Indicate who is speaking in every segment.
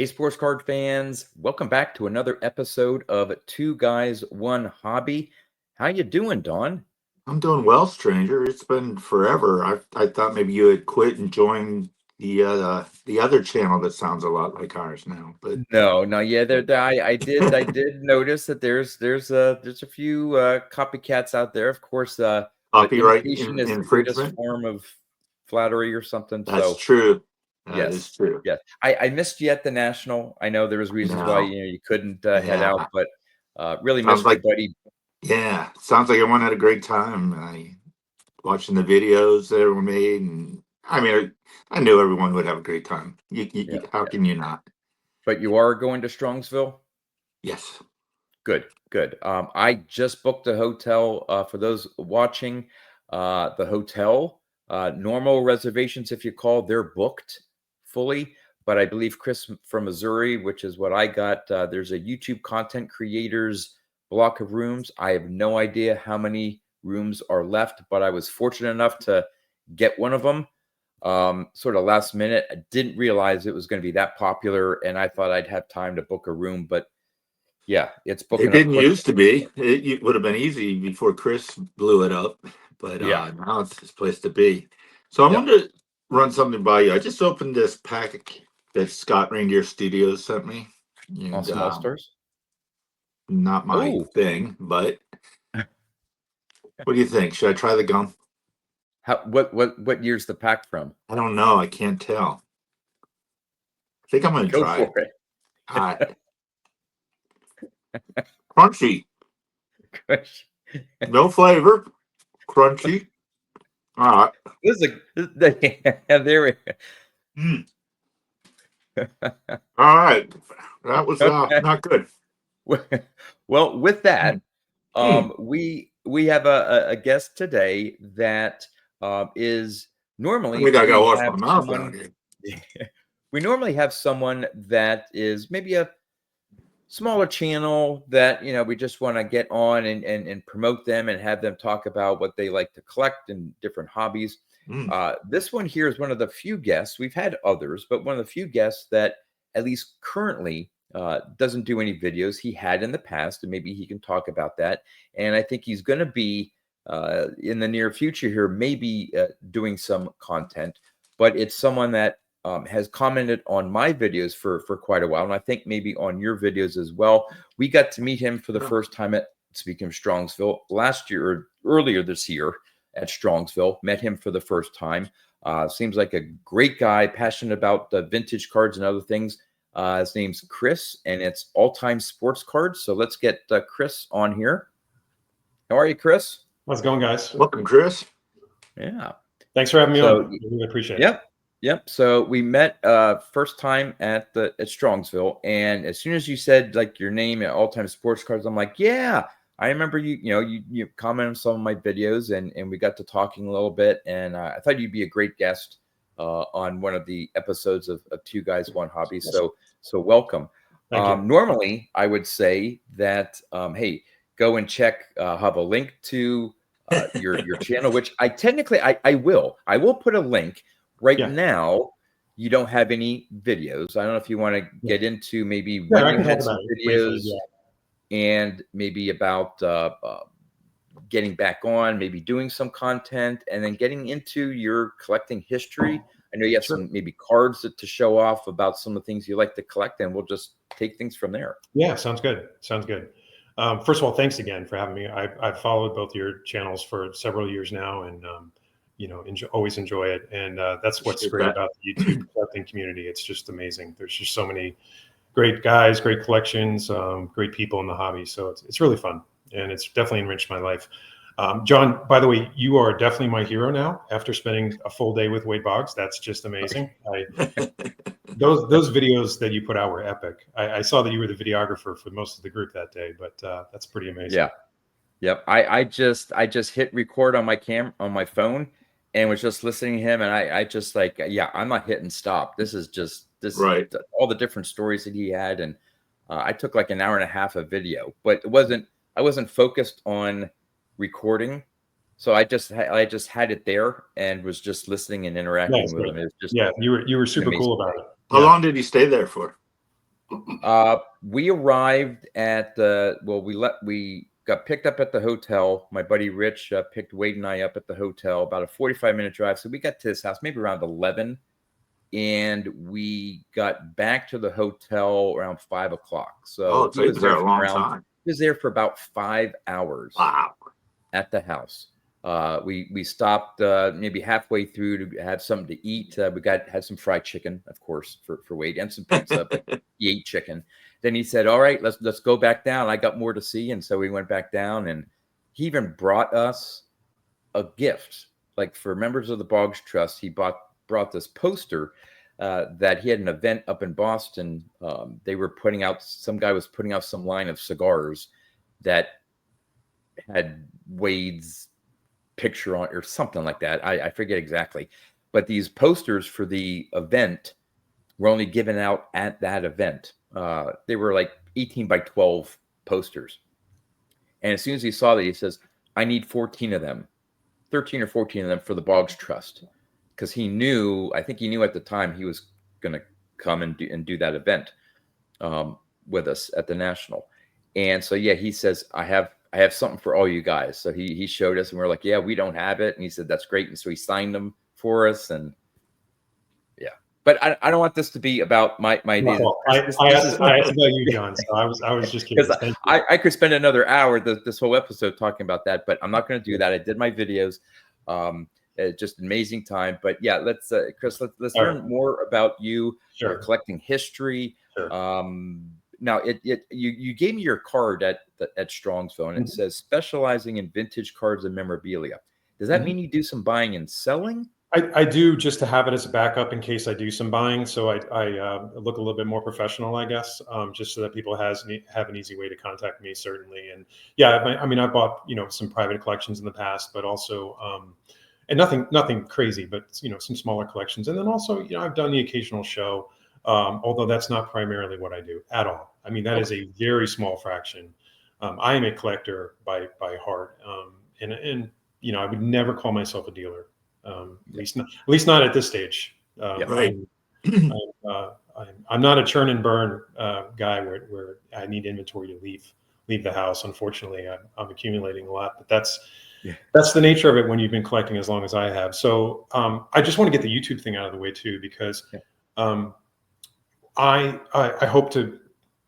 Speaker 1: Hey, sports card fans! Welcome back to another episode of Two Guys, One Hobby. How you doing, Don?
Speaker 2: I'm doing well, stranger. It's been forever. I thought maybe you had quit and joined the other channel that sounds a lot like ours now. But
Speaker 1: No, yeah, I did notice that there's a few copycats out there. Of course, what
Speaker 2: copyright
Speaker 1: imitation is the greatest
Speaker 2: infringement.
Speaker 1: form of flattery or something.
Speaker 2: That's
Speaker 1: So
Speaker 2: true. That is
Speaker 1: yes,
Speaker 2: true.
Speaker 1: yes. I missed you at the National. I know there was reasons why
Speaker 2: No,
Speaker 1: you couldn't head out,
Speaker 2: yeah.
Speaker 1: but really
Speaker 2: Sounds
Speaker 1: missed you,
Speaker 2: like
Speaker 1: buddy.
Speaker 2: sounds like everyone had a great time. I watching the videos that were made, and I knew everyone would have a great time.
Speaker 1: Yeah,
Speaker 2: How
Speaker 1: yeah.
Speaker 2: can you not?
Speaker 1: But you are going to Strongsville?
Speaker 2: Yes.
Speaker 1: Good, good. I just booked a hotel for those watching. The hotel, normal reservations, if you call, they're booked fully. But I believe Chris from Missouri, which is what I got, there's a YouTube content creators block of rooms. I have no idea how many rooms are left, but I was fortunate enough to get one of them sort of last minute. I didn't realize it was going to be that popular, and I thought I'd have time to book a room, but yeah, it's
Speaker 2: It
Speaker 1: booking up
Speaker 2: didn't
Speaker 1: quick.
Speaker 2: used to be. It would have been easy before Chris blew it up, but
Speaker 1: Yeah,
Speaker 2: now it's his place to be. So I
Speaker 1: yep.
Speaker 2: wanted to run something by you. I just opened this pack that Scott Reindeer Studios sent me,
Speaker 1: On
Speaker 2: and
Speaker 1: small stars.
Speaker 2: not my
Speaker 1: Oh,
Speaker 2: thing. But what do you think? Should I try the gum?
Speaker 1: how what year's the pack from?
Speaker 2: I don't know. I can't tell. I think I'm going to
Speaker 1: Go
Speaker 2: try
Speaker 1: for
Speaker 2: it.
Speaker 1: it.
Speaker 2: Uh, Crunchy,
Speaker 1: Gosh.
Speaker 2: no flavor. Crunchy. All right.
Speaker 1: Yeah, there we
Speaker 2: Mm, all right. That was
Speaker 1: okay.
Speaker 2: not good.
Speaker 1: Well, with
Speaker 2: Mm,
Speaker 1: that,
Speaker 2: mm.
Speaker 1: we have a guest today that is
Speaker 2: I
Speaker 1: normally
Speaker 2: think I got to
Speaker 1: we
Speaker 2: wash
Speaker 1: have
Speaker 2: my mouth out
Speaker 1: someone
Speaker 2: here.
Speaker 1: we normally have someone that is maybe a smaller channel that we just want to get on and promote them and have them talk about what they like to collect and different hobbies.
Speaker 2: Mm.
Speaker 1: This one here is one of the few guests. We've had others, but one of the few guests that at least currently doesn't do any videos. He had in the past, and maybe he can talk about that. And I think he's going to be in the near future here, maybe doing some content. But it's someone that has commented on my videos for quite a while, and I think maybe on your videos as well. We got to meet him for the
Speaker 2: Yeah.
Speaker 1: first time at, speaking of Strongsville, last year or earlier this year at Strongsville. Met him for the first time. Seems like a great guy, passionate about vintage cards and other things. His name's Chris, and it's All Time Sports Cards. So let's get Chris on here. How are you, Chris?
Speaker 3: How's it going, guys?
Speaker 2: Welcome, Chris.
Speaker 1: Yeah.
Speaker 3: Thanks for having me
Speaker 1: So
Speaker 3: on. I really appreciate it.
Speaker 1: Yep. So we met first time at Strongsville, and as soon as you said like your name at All Time Sports Cards, I'm like, yeah, I remember you. You commented on some of my videos, and we got to talking a little bit, and I thought you'd be a great guest on one of the episodes of Two Guys One Hobby. So welcome.
Speaker 3: Thank you.
Speaker 1: Normally, I would say that hey, go and check. Have a link to your channel, which I will put a link. Right
Speaker 3: Yeah.
Speaker 1: now, you don't have any videos. I don't know if you want to get into maybe
Speaker 3: Yeah,
Speaker 1: when
Speaker 3: I
Speaker 1: you
Speaker 3: can
Speaker 1: had
Speaker 3: talk
Speaker 1: some
Speaker 3: about it
Speaker 1: videos
Speaker 3: briefly.
Speaker 1: and maybe about getting back on, maybe doing some content, and then getting into your collecting history. I know you have
Speaker 3: Sure.
Speaker 1: some maybe cards to show off about some of the things you like to collect, and we'll just take things from there.
Speaker 3: Yeah, sounds good. Sounds good. First of all, thanks again for having me. I've followed both your channels for several years now, and always enjoy it. And that's what's great about the YouTube collecting community. It's just amazing. There's just so many great guys, great collections, great people in the hobby. So it's really fun, and it's definitely enriched my life. John, by the way, you are definitely my hero now. After spending a full day with Wade Boggs, that's just amazing. Those videos that you put out were epic. I saw that you were the videographer for most of the group that day, but that's pretty amazing.
Speaker 1: Yeah. Yep. I just hit record on my phone and was just listening to him, and I just like, yeah, I'm not hitting stop. This is
Speaker 2: Right.
Speaker 1: all the different stories that he had, and I took like an hour and a half of video, but I wasn't focused on recording, so I just had it there and was just listening and interacting with him. It was just
Speaker 3: you were super
Speaker 1: amazing.
Speaker 3: cool about it.
Speaker 2: How long did he stay there for?
Speaker 1: We arrived at the we got picked up at the hotel. My buddy Rich picked Wade and I up at the hotel, about a 45-minute drive. So we got to his house maybe around 11, and we got back to the hotel around 5 o'clock.
Speaker 2: Oh,
Speaker 1: So
Speaker 2: so he was there a long time.
Speaker 1: he was there for about 5 hours
Speaker 2: Wow.
Speaker 1: at the house. We stopped maybe halfway through to have something to eat. We had some fried chicken, of course, for Wade, and some pizza, but he ate chicken. Then he said, "All right, let's go back down. I got more to see," and so we went back down. And he even brought us a gift, like for members of the Boggs Trust. He brought this poster that he had an event up in Boston. They were some guy was putting out some line of cigars that had Wade's picture on or something like that. I forget exactly, but these posters for the event were only given out at that event. They were like 18 by 12 posters. And as soon as he saw that, he says, "I need 14 of them, 13 or 14 of them for the Boggs Trust." Because I think he knew at the time he was going to come and do that event with us at the National. And so, yeah, he says, I have something for all you guys. So he showed us, and we're like, "Yeah, we don't have it." And he said, "That's great." And so he signed them for us. And yeah, but I don't want this to be about my ideas.
Speaker 3: Well, I asked about you, John. So I was just kidding.
Speaker 1: Because I could spend another hour this whole episode talking about that, but I'm not going to do that. I did my videos. Just an amazing time. But yeah, let's Chris, let's learn more about you.
Speaker 3: Sure.
Speaker 1: Collecting history.
Speaker 3: Sure.
Speaker 1: Now you gave me your card at Strongsville, and it says specializing in vintage cards and memorabilia. Does that mean you do some buying and selling?
Speaker 3: I do, just to have it as a backup in case I do some buying. So I look a little bit more professional, I guess, just so that people have an easy way to contact me, certainly. And yeah, I mean, I bought, some private collections in the past, but also, and nothing crazy, but, some smaller collections. And then also, I've done the occasional show, although that's not primarily what I do at all. I mean, that is a very small fraction. I am a collector by heart. And I would never call myself a dealer. At least not at this stage.
Speaker 2: Right.
Speaker 3: I'm not a churn and burn guy where I need inventory to leave the house. Unfortunately, I'm accumulating a lot, but that's the nature of it when you've been collecting as long as I have. So I just want to get the YouTube thing out of the way too, because I hope to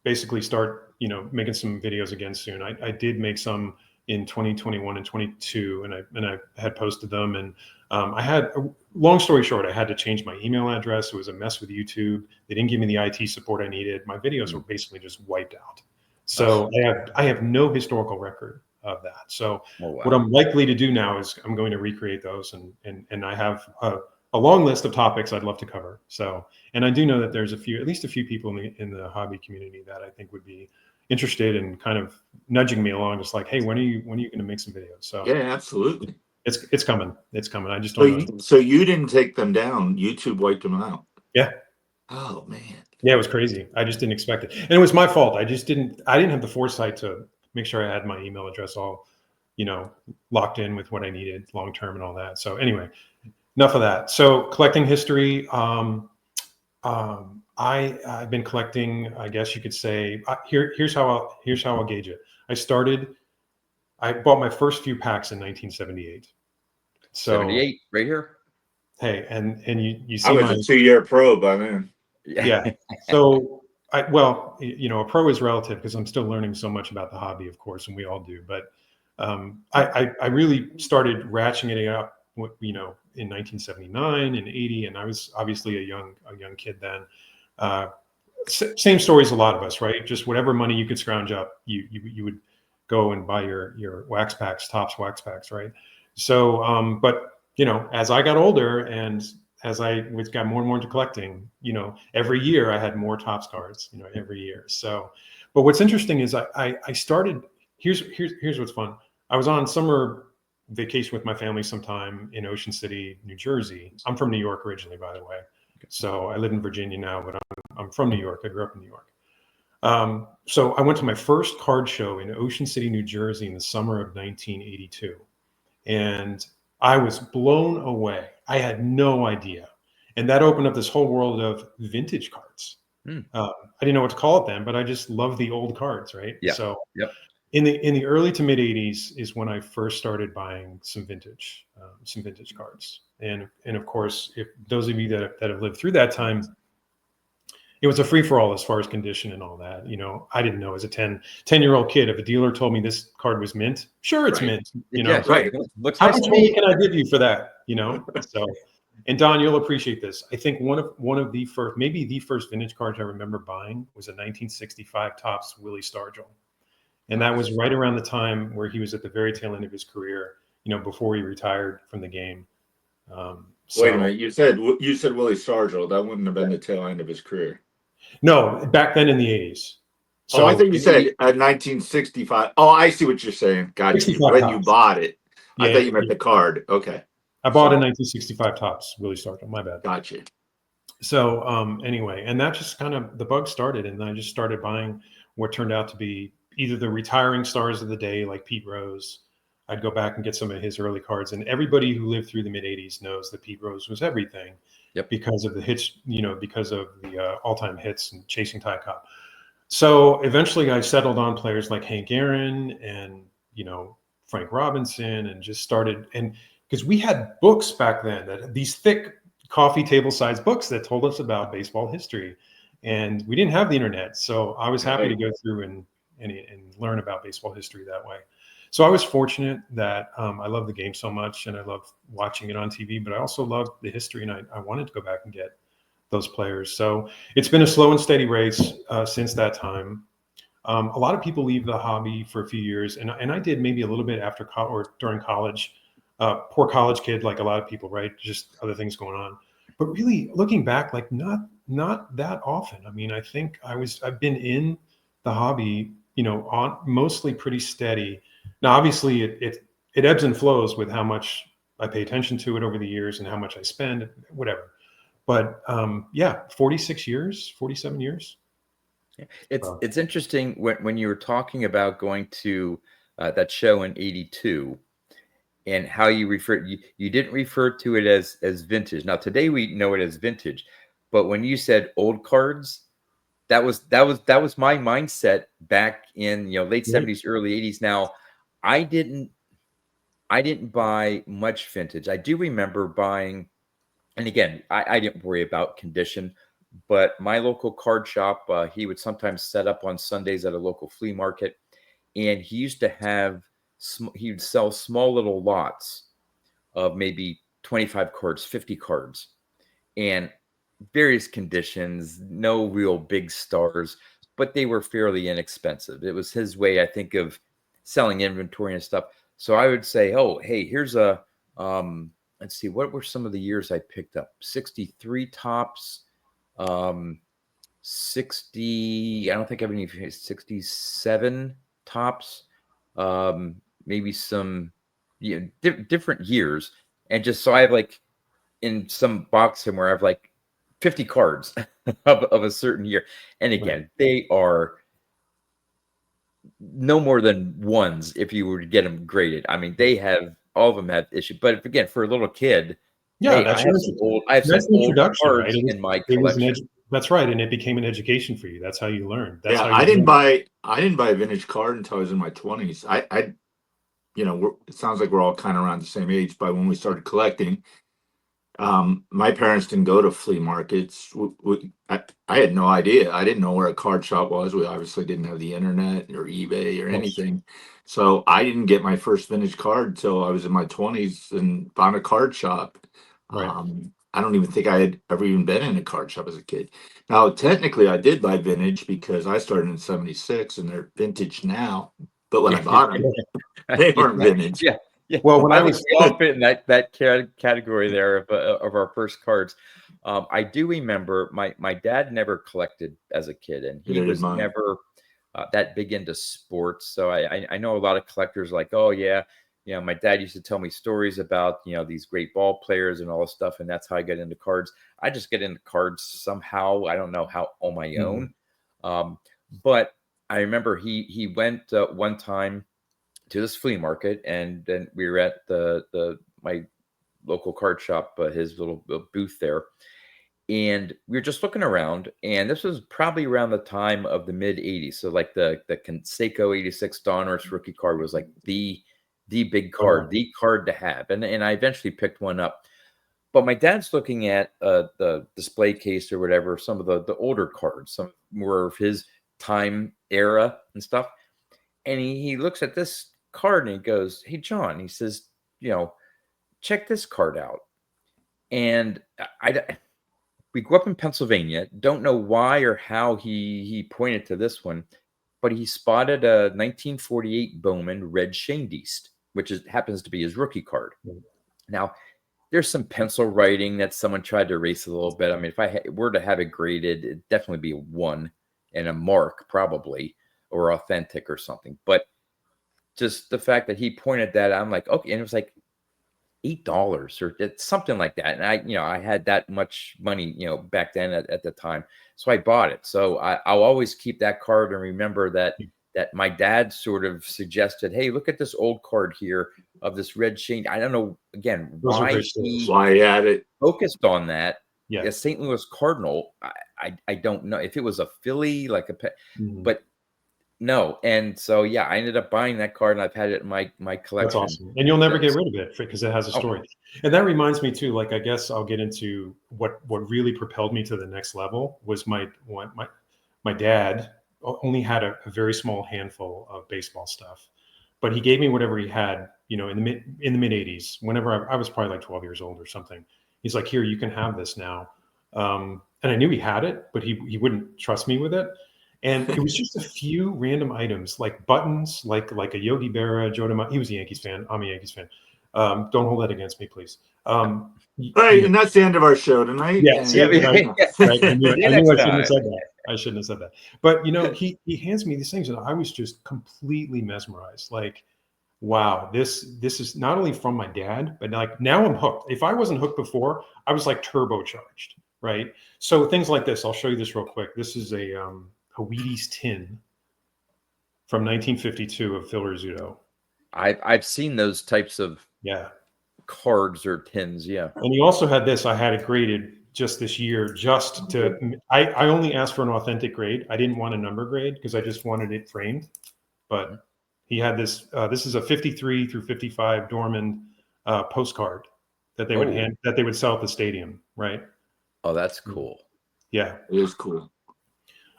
Speaker 3: basically start making some videos again soon. I did make some in 2021 and 22, and I had posted them, and I had, long story short, I had to change my email address. It was a mess with YouTube. They didn't give me the IT support I needed. My videos were basically just wiped out. So I have no historical record of that. So what I'm likely to do now is I'm going to recreate those, and I have a long list of topics I'd love to cover. So, and I do know that there's at least a few people in the hobby community that I think would be interested in kind of nudging me along, just like, "Hey, when are you going to make some videos?" So
Speaker 2: yeah, absolutely.
Speaker 3: It's coming. It's coming. I just don't know.
Speaker 2: So you didn't take them down. YouTube wiped them out.
Speaker 3: Yeah.
Speaker 2: Oh man.
Speaker 3: Yeah, it was crazy. I just didn't expect it. And it was my fault. I didn't have the foresight to make sure I had my email address all, locked in with what I needed long term and all that. So anyway, enough of that. So collecting history. I've been collecting, I guess you could say, here's how I'll gauge it. I bought my first few packs in 1978. So
Speaker 1: 78 right here.
Speaker 3: Hey, and you see,
Speaker 2: I was a 2-year pro by then.
Speaker 3: Yeah. So a pro is relative because I'm still learning so much about the hobby, of course, and we all do. But I really started ratcheting it up, in 1979 and 80, and I was obviously a young kid then. Same story as a lot of us, right? Just whatever money you could scrounge up, you would go and buy your wax packs, Topps wax packs, right? So, but as I got older and as I got more and more into collecting, every year I had more Topps cards, every year. So, but what's interesting is I started. Here's what's fun. I was on summer vacation with my family sometime in Ocean City, New Jersey. I'm from New York originally, by the way. So I live in Virginia now, but I'm from New York. I grew up in New York. So I went to my first card show in Ocean City, New Jersey in the summer of 1982. And I was blown away. I had no idea. And that opened up this whole world of vintage cards,
Speaker 1: Hmm.
Speaker 3: I didn't know what to call it then, but I just love the old cards, right?
Speaker 1: Yeah.
Speaker 3: So
Speaker 1: Yep.
Speaker 3: in the early to mid '80s is when I first started buying some vintage cards, and of course, if those of you that have lived through that time, it was a free for all as far as condition and all that. You know, I didn't know as a 10-year-old kid, if a dealer told me this card was mint, sure, it's
Speaker 2: Right.
Speaker 3: mint. You
Speaker 1: Yeah.
Speaker 3: know,
Speaker 2: Right.
Speaker 1: Looks
Speaker 3: how
Speaker 1: nice
Speaker 3: much
Speaker 1: to
Speaker 3: money
Speaker 1: me.
Speaker 3: can I give you for that? You know, so. And Don, you'll appreciate this. I think one of the first, maybe the first vintage cards I remember buying was a 1965 Topps Willie Stargell, and that was right around the time where he was at the very tail end of his career. You know, before he retired from the game.
Speaker 2: Wait a
Speaker 3: So
Speaker 2: minute. You said Willie Stargell. That wouldn't have been the tail end of his career.
Speaker 3: no, back then in the '80s.
Speaker 2: Oh, I
Speaker 3: So
Speaker 2: think you said 1965. Oh, I see what you're saying. Got you.
Speaker 3: 65
Speaker 2: When you
Speaker 3: Topps.
Speaker 2: bought it, I
Speaker 3: Yeah,
Speaker 2: thought you meant the card. Okay.
Speaker 3: I bought a
Speaker 2: Sorry.
Speaker 3: 1965 Topps Willie Stargell. My bad.
Speaker 2: Got you.
Speaker 3: So anyway, and that just kind of the bug started, and I just started buying what turned out to be either the retiring stars of the day, like Pete Rose. I'd go back and get some of his early cards, and everybody who lived through the mid '80s knows that Pete Rose was everything,
Speaker 1: Yep.
Speaker 3: because of the hits, you know, because of the all-time hits and chasing Ty Cobb. So eventually, I settled on players like Hank Aaron and Frank Robinson, and just started, and because we had books back then, that these thick coffee table sized books that told us about baseball history, and we didn't have the internet, so I was happy to go through and learn about baseball history that way. So I was fortunate that I love the game so much, and I love watching it on TV, but I also love the history, and I wanted to go back and get those players. So it's been a slow and steady race since that time. A lot of people leave the hobby for a few years, and I did maybe a little bit after or during college. Poor college kid, like a lot of people, right? Just other things going on. But really, looking back, like not that often. I mean, I think I've been in the hobby, on mostly pretty steady. Now, obviously, it ebbs and flows with how much I pay attention to it over the years and how much I spend, whatever. But yeah, 46 years, 47 years.
Speaker 1: It's interesting when you were talking about going to that show in '82 and how you didn't refer to it as vintage. Now today we know it as vintage, but when you said old cards, that was my mindset back in late '70s, early '80s. Now I didn't buy much vintage. I do remember buying, and again, I didn't worry about condition, but my local card shop, he would sometimes set up on Sundays at a local flea market, and he used to have, he would sell small little lots of maybe 25 cards, 50 cards, and various conditions, no real big stars, but they were fairly inexpensive. It was his way, I think, of selling inventory and stuff. So I would say, oh, hey, here's a, let's see, what were some of the years I picked up? 63 Topps, 60, I don't think I have any 67 Topps, maybe some, different years. And just so I have like in some box somewhere, I have like 50 cards of a certain year. And again, they are no more than ones if you were to get them graded. I mean, all of them have issues. But again, for a little kid,
Speaker 3: Yeah,
Speaker 1: hey, I have some
Speaker 3: the
Speaker 1: old
Speaker 3: introduction, right?
Speaker 1: cards in my collection.
Speaker 3: That's right, and it became an education for you. That's how you learned. That's
Speaker 2: Yeah,
Speaker 3: how
Speaker 2: I
Speaker 3: you
Speaker 2: didn't
Speaker 3: learned.
Speaker 2: buy a vintage card until I was in my 20s. It sounds like we're all kind of around the same age by when we started collecting. My parents didn't go to flea markets. I had no idea. I didn't know where a card shop was. We obviously didn't have the internet or eBay or
Speaker 3: Yes.
Speaker 2: anything. So I didn't get my first vintage card until I was in my 20s and found a card shop.
Speaker 3: Right.
Speaker 2: I don't even think I had ever even been in a card shop as a kid. Now, technically, I did buy vintage because I started in '76 and they're vintage now. But when I bought them, they weren't vintage.
Speaker 1: Yeah. Yeah.
Speaker 3: Well, when
Speaker 1: I
Speaker 3: I
Speaker 1: think
Speaker 3: was
Speaker 1: we all fit in that category there of our first cards. I do remember my dad never collected as a kid, and he
Speaker 2: Neither did
Speaker 1: was
Speaker 2: mine.
Speaker 1: never that big into sports. So I know a lot of collectors like, oh yeah, my dad used to tell me stories about these great ball players and all this stuff, and that's how I get into cards. I just get into cards somehow. I don't know how on my own, but I remember he went one time to this flea market, and then we were at my local card shop, his little booth there, And we were just looking around, and this was probably around the time of the mid '80s. So like the Conseco '86 Donruss rookie card was like the big card, the card to have. And I eventually picked one up. But my dad's looking at the display case or whatever, some of the older cards, some more of his time era and stuff. And he looks at this card and he goes, "Hey, John," he says, "check this card out." And we grew up in Pennsylvania. Don't know why or how he pointed to this one, but he spotted a 1948 Bowman red Shandiest, which happens to be his rookie card. Now, there's some pencil writing that someone tried to erase a little bit. I mean, if I were to have it graded, it'd definitely be a 1 and a mark, probably, or authentic or something. But just the fact that he pointed that, I'm like, okay. And it was like $8 or something like that. And I had that much money, back then at the time. So I bought it. So I'll always keep that card and remember that my dad sort of suggested, "Hey, look at this old card here of this red Shane." I don't know, again, why
Speaker 2: he had it
Speaker 1: focused on that.
Speaker 3: Yeah.
Speaker 1: A St. Louis Cardinal. I don't know if it was a Philly, like but no. And so, yeah, I ended up buying that card, and I've had it in my collection.
Speaker 3: That's awesome. And you'll never get rid of it because it has a story. And that reminds me too, like, I guess I'll get into what really propelled me to the next level was my dad only had a very small handful of baseball stuff, but he gave me whatever he had, in the mid '80s, whenever I was probably like 12 years old or something. He's like, "Here, you can have this now." And I knew he had it, but he wouldn't trust me with it. And it was just a few random items, like buttons, like a Yogi Berra, Joe DeMaio. He was a Yankees fan. I'm a Yankees fan. Don't hold that against me, please.
Speaker 2: Right, and that's the end of our show tonight.
Speaker 3: Yes, right. I knew I shouldn't have said that. I shouldn't have said that. But he hands me these things, and I was just completely mesmerized. Like, wow, this is not only from my dad, but like now I'm hooked. If I wasn't hooked before, I was like turbocharged, right? So things like this. I'll show you this real quick. This is a Wheaties tin from 1952 of Phil Rizzuto.
Speaker 1: I've seen those types of cards or tins,
Speaker 3: And he also had this. I had it graded just this year, just to. I only asked for an authentic grade. I didn't want a number grade because I just wanted it framed. But he had this. This is a 53 through 55 Dorman postcard that they would sell at the stadium, right?
Speaker 1: Oh, that's cool.
Speaker 3: Yeah,
Speaker 2: it is cool.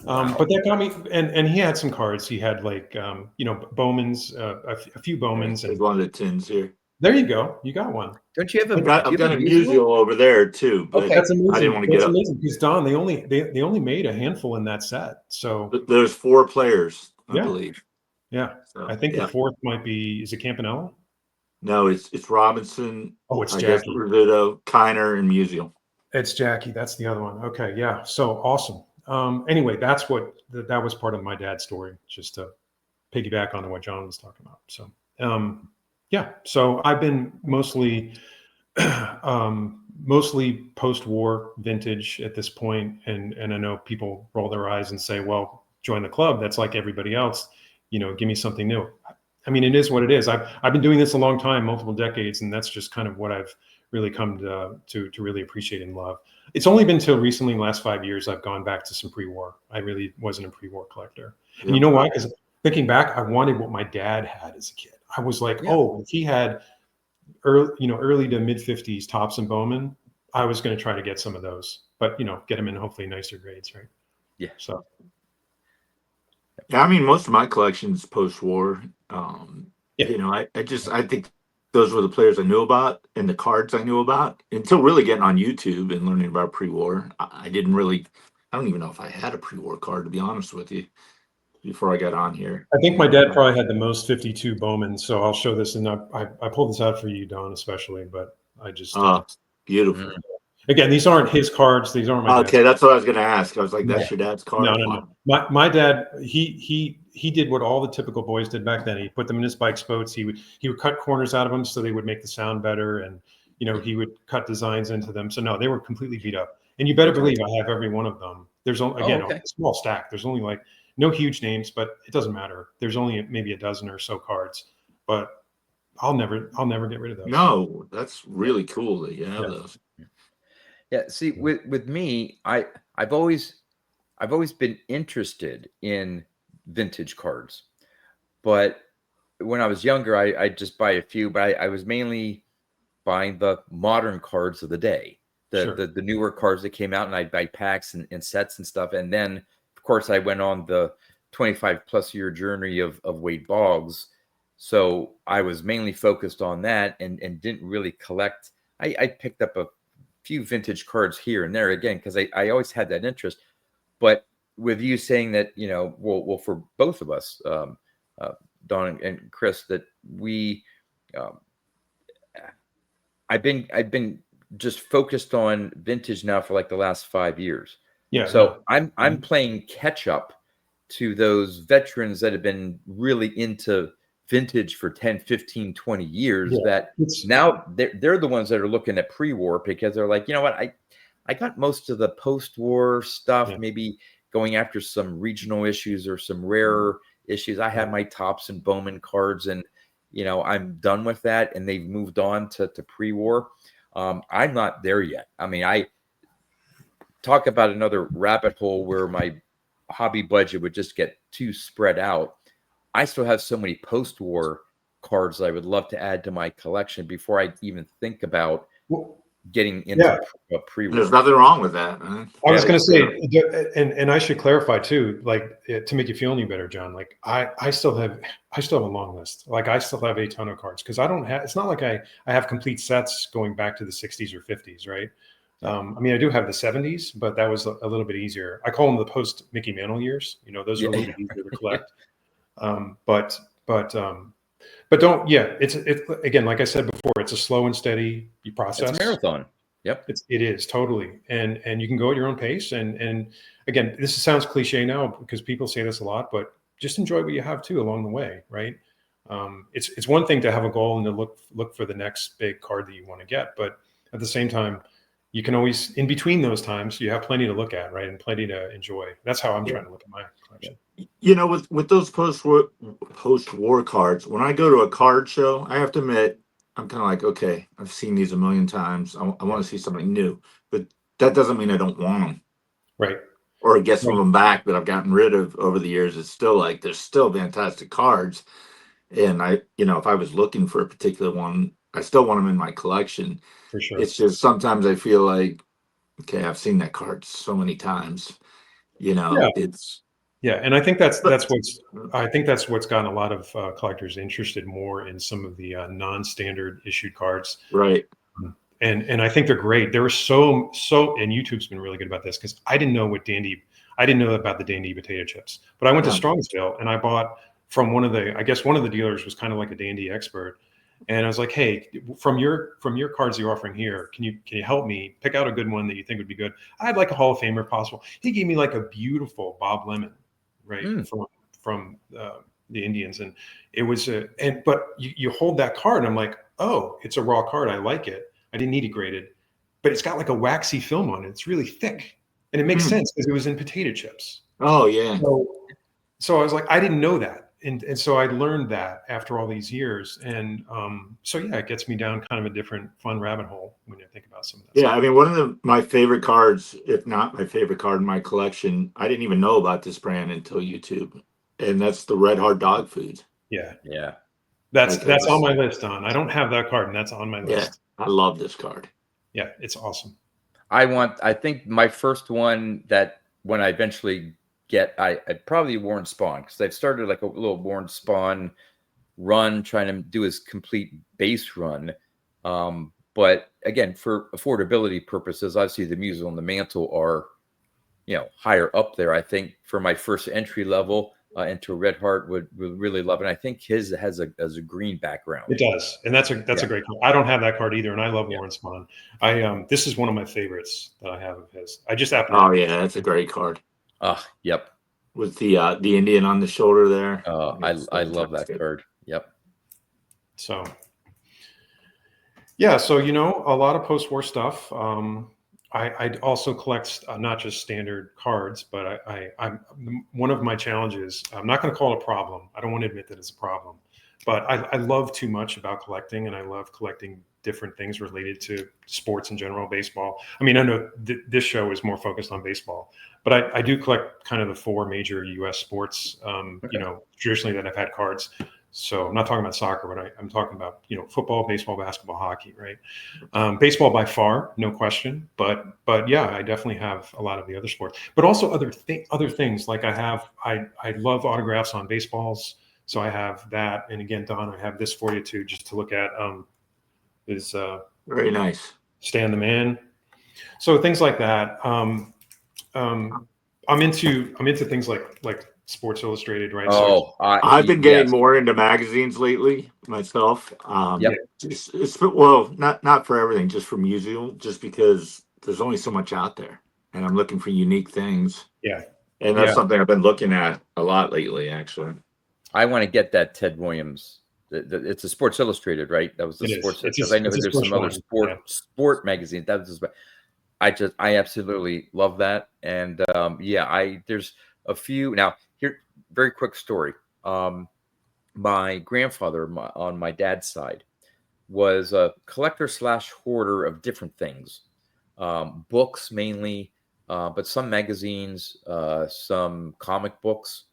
Speaker 3: But that got me, and he had some cards. He had like, Bowman's, a few Bowman's.
Speaker 2: There's one of the tins here.
Speaker 3: There you go. You got one.
Speaker 1: Don't you have a?
Speaker 2: I've got a musical over there too. But
Speaker 3: that's amazing.
Speaker 2: I didn't want to get up.
Speaker 3: Amazing because Don, they only made a handful in that set. So
Speaker 2: there's 4 players, I believe.
Speaker 3: Yeah, so, I think the fourth might be. Is it Campanella?
Speaker 2: No, it's Robinson.
Speaker 3: Oh, it's Jackie.
Speaker 2: Rizzuto, Kiner, and Musial.
Speaker 3: It's Jackie. That's the other one. Okay, yeah. So awesome. Anyway, that's what that was part of my dad's story, just to piggyback on what John was talking about. So, so I've been mostly post-war vintage at this point, and I know people roll their eyes and say, "Well, join the club. That's like everybody else. Give me something new." I mean, it is what it is. I've been doing this a long time, multiple decades, and that's just kind of what I've really come to really appreciate and love. It's only been till recently, last 5 years, I've gone back to some pre-war. I really wasn't a pre-war collector. And you know why? Because thinking back, I wanted what my dad had as a kid. I was like, oh, if he had early to mid 50s Topps and Bowman, I was going to try to get some of those, but get them in hopefully nicer grades, right?
Speaker 1: Yeah.
Speaker 3: So.
Speaker 2: Yeah, I mean, most of my collection's post-war. I think those were the players I knew about and the cards I knew about until really getting on YouTube and learning about pre-war. I don't even know if I had a pre-war card, to be honest with you, before I got on here.
Speaker 3: I think my dad probably had the most 52 Bowman. So I'll show this, and I pulled this out for you, Don, especially, but I just.
Speaker 2: Beautiful.
Speaker 3: Again, these aren't his cards. These aren't my.
Speaker 2: Okay, that's what I was going to ask. I was like, "That's your dad's card."
Speaker 3: No. My dad, he did what all the typical boys did back then. He put them in his bike spots. He would cut corners out of them so they would make the sound better, and he would cut designs into them. So no, they were completely beat up. And you better believe I have every one of them. There's only a small stack. There's only like no huge names, but it doesn't matter. There's only maybe a dozen or so cards, but I'll never get rid of those.
Speaker 2: No, that's really cool that you have those.
Speaker 1: Yeah. See, with me, I've always I've always been interested in vintage cards, but when I was younger, I just buy a few, but I was mainly buying the modern cards of the day,
Speaker 3: Sure.
Speaker 1: the newer cards that came out, and I'd buy packs and sets and stuff. And then, of course, I went on the 25 plus year journey of Wade Boggs. So I was mainly focused on that and didn't really collect. I picked up a few vintage cards here and there again because I always had that interest. But with you saying that, well, for both of us, uh, Don and Chris, that we um, I've been just focused on vintage now for like the last 5 years.
Speaker 3: Yeah.
Speaker 1: So
Speaker 3: No.
Speaker 1: I'm playing catch up to those veterans that have been really into vintage for 10, 15, 20 years
Speaker 3: Yeah.
Speaker 1: that
Speaker 3: It's
Speaker 1: now they're the ones that are looking at pre-war because they're like, you know what, I got most of the post-war stuff,
Speaker 3: yeah.
Speaker 1: maybe going after some regional issues or some rarer issues. I have
Speaker 3: Yeah.
Speaker 1: my Tops and Bowman cards and I'm done with that, and they've moved on to pre-war. I'm not there yet. I mean, I talk about another rabbit hole where my hobby budget would just get too spread out. I still have so many post-war cards that I would love to add to my collection before I even think about
Speaker 3: Well,
Speaker 1: getting into
Speaker 3: yeah.
Speaker 2: There's
Speaker 1: pre-war.
Speaker 2: nothing wrong with that, man.
Speaker 3: I was
Speaker 1: Yeah.
Speaker 3: going to say, and I should clarify too, like to make you feel any better, John. Like I still have a long list. Like I still have a ton of cards because I don't have. It's not like I have complete sets going back to the 60s or 50s, right?
Speaker 1: Yeah.
Speaker 3: I mean, I do have the 70s, but that was a little bit easier. I call them the post Mickey Mantle years. Those are a
Speaker 1: Yeah.
Speaker 3: little bit easier to collect. Um, but but um, but don't. Yeah, it's again, like I said before, it's a slow and steady
Speaker 1: It's a
Speaker 3: process.
Speaker 1: marathon. Yep.
Speaker 3: It is totally, and you can go at your own pace. And again, this sounds cliche now because people say this a lot, but just enjoy what you have too along the way, right? It's one thing to have a goal and to look for the next big card that you want to get, but at the same time, you can always in between those times you have plenty to look at, right, and plenty to enjoy. That's how I'm
Speaker 2: Yeah.
Speaker 3: trying to look at my collection.
Speaker 2: With those post war cards, when I go to a card show, I have to admit, I'm kind of like, okay, I've seen these a million times. I want to see something new, but that doesn't mean I don't want them
Speaker 3: Right.
Speaker 2: or get some
Speaker 3: Right.
Speaker 2: of them back that I've gotten rid of over the years. It's still like there's still fantastic cards, and if I was looking for a particular one, I still want them in my collection.
Speaker 3: For sure.
Speaker 2: It's just sometimes I feel like, okay, I've seen that card so many times.
Speaker 3: Yeah.
Speaker 2: It's
Speaker 3: Yeah, and I think that's what's gotten a lot of collectors interested more in some of the non-standard issued cards,
Speaker 2: right.
Speaker 3: and I think they're great. There were and YouTube's been really good about this because I didn't know about the Dandy potato chips, but I went to
Speaker 2: Yeah.
Speaker 3: Strongsville and I bought from I guess one of the dealers was kind of like a Dandy expert, and I was like, hey, from your cards you're offering here, can you help me pick out a good one that you think would be good? I'd like a Hall of Famer if possible. He gave me like a beautiful Bob Lemon, right, from the Indians, and it was but you hold that card and I'm like, oh, it's a raw card. I like it. I didn't need it graded, but it's got like a waxy film on it. It's really thick, and it makes sense because it was in potato chips.
Speaker 2: Oh yeah.
Speaker 3: So I was like, I didn't know that, and so I learned that after all these years, and so yeah, it gets me down kind of a different fun rabbit hole when you think about some of that.
Speaker 2: Yeah,
Speaker 3: stuff.
Speaker 2: I mean, one of my favorite cards, if not my favorite card in my collection, I didn't even know about this brand until YouTube, and that's the Red Heart Dog Food.
Speaker 3: Yeah,
Speaker 1: Yeah.
Speaker 3: that's on my list, Don. I don't have that card, and that's on my list.
Speaker 2: Yeah, I love this card.
Speaker 3: Yeah, it's awesome.
Speaker 1: I think my first one that when I eventually get, I probably Warren Spawn because I've started like a little Warren Spawn run, trying to do his complete base run. But again, for affordability purposes, obviously the Musil and the Mantle are, higher up there. I think for my first entry level into Red Heart would really love it. And I think his has a green background.
Speaker 3: It does, and that's a great card. I don't have that card either, and I love Warren Spawn. This is one of my favorites that I have of his. I just happen to.
Speaker 2: Oh yeah, that's a great card.
Speaker 1: Yep.
Speaker 2: With the Indian on the shoulder there.
Speaker 1: I love that card. Yep.
Speaker 3: So yeah, so a lot of post-war stuff. I also collect not just standard cards, but I'm one of my challenges. I'm not going to call it a problem. I don't want to admit that it's a problem, but I love too much about collecting, and I love collecting different things related to sports in general, baseball. I mean, I know this show is more focused on baseball, but I do collect kind of the four major U.S. sports,
Speaker 1: Okay.
Speaker 3: traditionally that I've had cards. So I'm not talking about soccer, but I'm talking about, football, baseball, basketball, hockey, right? Baseball by far, no question. But yeah, I definitely have a lot of the other sports, but also other things like I love autographs on baseballs. So I have that. And again, Don, I have this for you too, just to look at, is
Speaker 2: Very nice.
Speaker 3: Stan the Man. So things like that. I'm into things like Sports Illustrated, right? So
Speaker 1: Oh,
Speaker 2: I've been getting
Speaker 1: yes.
Speaker 2: more into magazines lately myself.
Speaker 1: Yep.
Speaker 2: Well, not for everything, just for music, just because there's only so much out there, and I'm looking for unique things.
Speaker 3: yeah,
Speaker 2: And that's
Speaker 3: yeah,
Speaker 2: something I've been looking at a lot lately, actually.
Speaker 1: I want to get that Ted Williams. It's a Sports Illustrated, right? That was the
Speaker 3: it is.
Speaker 1: sports, because I know
Speaker 3: It's a
Speaker 1: there's some
Speaker 3: Sports
Speaker 1: other
Speaker 3: one. Yeah.
Speaker 1: sport magazines. That was I absolutely love that. And yeah, there's a few now here. Very quick story. My grandfather on my dad's side was a collector slash hoarder of different things, books mainly, but some magazines, some comic books.